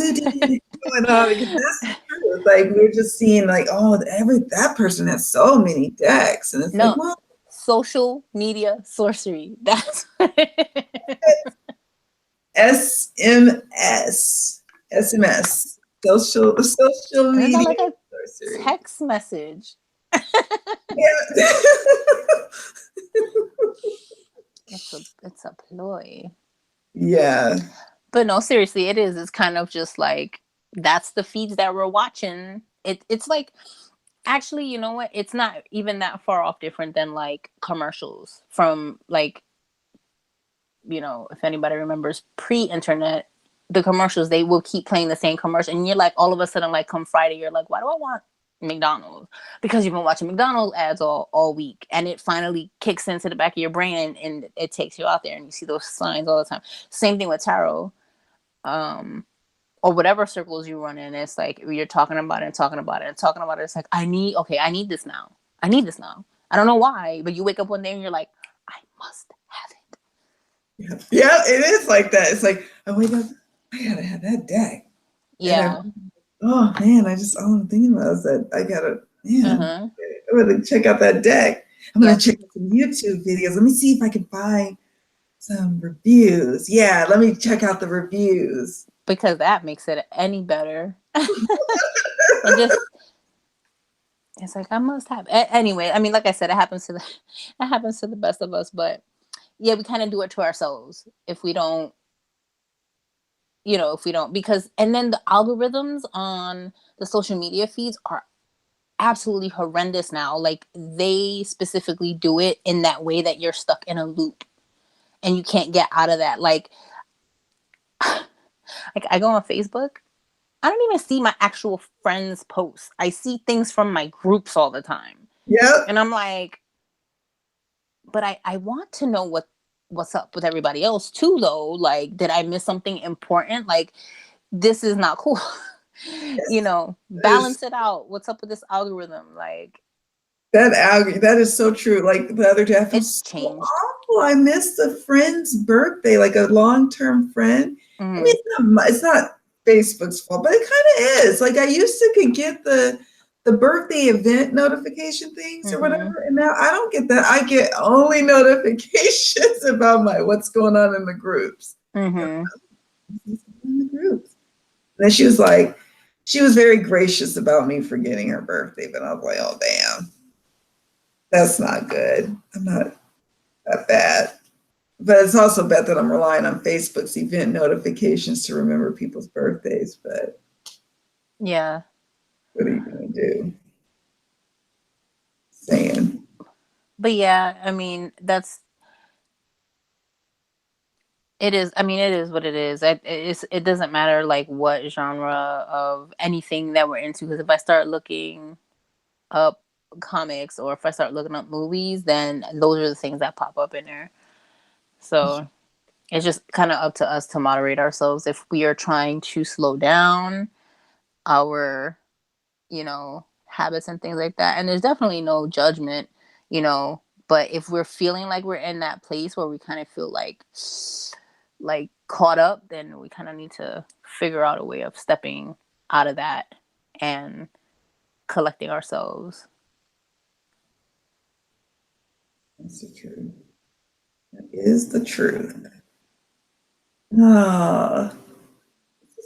going on, because that's the truth. Like we're just seeing like, oh, that person has so many decks, and it's like, well, social media sorcery. That's what it is. SMS, social And it's media not like a sorcery. text message. Yeah. It's a ploy. Yeah. But no, seriously, it is. It's kind of just like that's the feeds that we're watching. It's like actually, you know what? It's not even that far off different than like commercials from like, you know, if anybody remembers pre-internet, the commercials, they will keep playing the same commercial. And you're like, all of a sudden, like come Friday, you're like, why do I want McDonald's? Because you've been watching McDonald's ads all week. And it finally kicks into the back of your brain and it takes you out there and you see those signs all the time. Same thing with tarot. Or whatever circles you run in, it's like you're talking about it and talking about it and talking about it. It's like, I need this now. I need this now. I don't know why, but you wake up one day and you're like, I must have it. Yeah, it is like that. It's like, I wake up, I gotta have that deck. Yeah. Oh man, all I'm thinking about is that I gotta, I'm gonna check out that deck. I'm gonna check out some YouTube videos. Let me see if I can find some reviews. Yeah, let me check out the reviews. Because that makes it any better. It's like I must have. Anyway, I mean, like I said, it happens to the best of us. But yeah, we kind of do it to ourselves if we don't, because and then the algorithms on the social media feeds are absolutely horrendous now. Like they specifically do it in that way that you're stuck in a loop and you can't get out of that. Like I go on Facebook, I don't even see my actual friends' posts. I see things from my groups all the time. Yeah. And I'm like, but I want to know what's up with everybody else too, though. Like, did I miss something important? Like, this is not cool. Yes. Balance it out. What's up with this algorithm? Like that is so true. Like the other day, I felt so awful. I missed a friend's birthday, like a long-term friend. I mean, it's not Facebook's fault, but it kind of is. Like I used to could get the birthday event notification things or whatever, and now I don't get that. I get only notifications about what's going on in the groups. In the groups. And then she was very gracious about me forgetting her birthday, but I was like, oh damn, that's not good. I'm not that bad. But it's also bad that I'm relying on Facebook's event notifications to remember people's birthdays. But yeah, what are you gonna do? Saying. But yeah, I mean it is. I mean, it is what it is. It doesn't matter like what genre of anything that we're into. Because if I start looking up comics or if I start looking up movies, then those are the things that pop up in there. So it's just kind of up to us to moderate ourselves if we are trying to slow down our, habits and things like that. And there's definitely no judgment, but if we're feeling like we're in that place where we kind of feel like caught up, then we kind of need to figure out a way of stepping out of that and collecting ourselves. That's the truth. That is the truth. Oh,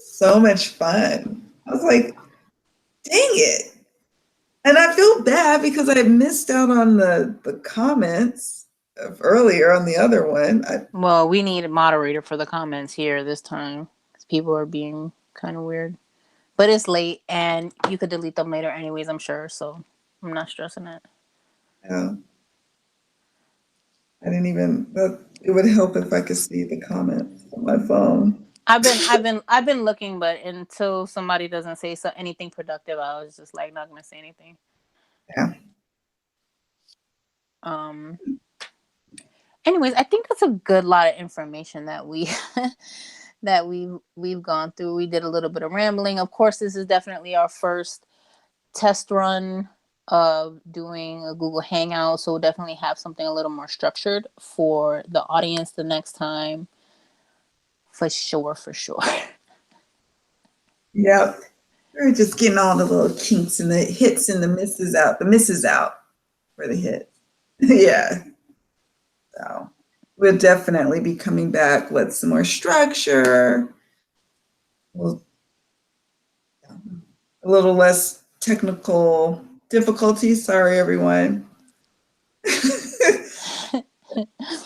so much fun. I was like, dang it. And I feel bad because I missed out on the comments of earlier on the other one. Well, we need a moderator for the comments here this time because people are being kind of weird. But it's late and you could delete them later anyways, I'm sure. So I'm not stressing it. Yeah. I didn't even, but it would help if I could see the comments on my phone. I've been looking, but until somebody doesn't say anything productive, I was just like not gonna say anything. Yeah. Anyways, I think that's a good lot of information that we've gone through. We did a little bit of rambling. Of course, this is definitely our first test run of doing a Google Hangout, so we'll definitely have something a little more structured for the audience the next time. For sure. Yep. We're just getting all the little kinks and the hits and the misses out. The misses out for the hits. Yeah. So we'll definitely be coming back with some more structure. We'll, a little less technical difficulties. Sorry, everyone. I'm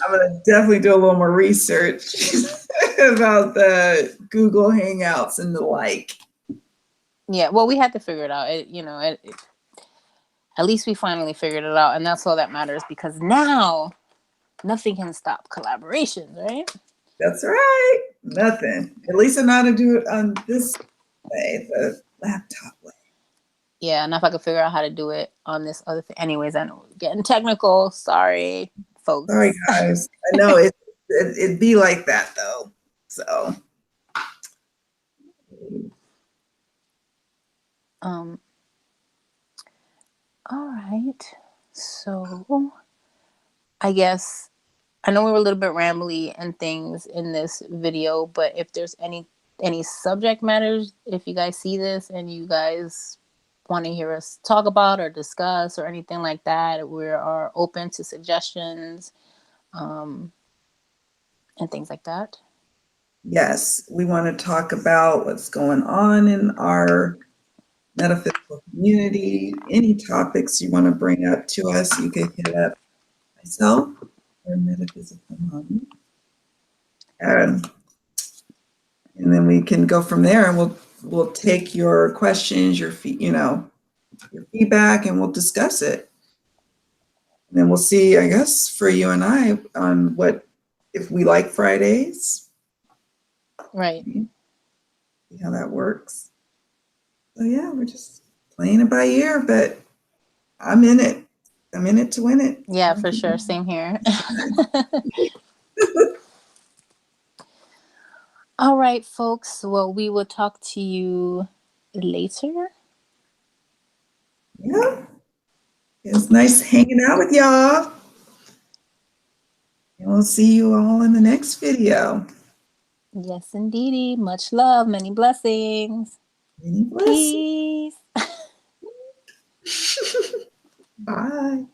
going to definitely do a little more research about the Google Hangouts and the like. Yeah, well, we had to figure it out. At least we finally figured it out, and that's all that matters, because now nothing can stop collaborations, right? That's right. Nothing. At least I know how to do it on this way, the laptop way. Yeah, and if I could figure out how to do it on this other thing. Anyways, I know we're getting technical. Sorry, folks. Sorry, guys. I know it'd be like that, though. So. All right. So I guess I know we were a little bit rambly and things in this video, but if there's any subject matters, if you guys see this and you guys want to hear us talk about or discuss or anything like that, we are open to suggestions and things like that. Yes, we want to talk about what's going on in our metaphysical community. Any topics you want to bring up to us, you can hit up myself or Metaphysical Mami. And then we can go from there, and we'll take your questions, your feedback, and we'll discuss it. And then we'll see, I guess, for you and I on what if we like Fridays. Right. See how that works. So yeah, we're just playing it by ear, but I'm in it. I'm in it to win it. Yeah, for sure. Same here. All right, folks. Well, we will talk to you later. Yeah. It's nice hanging out with y'all. And we'll see you all in the next video. Yes, indeedy. Much love. Many blessings. Many blessings. Peace. Bye.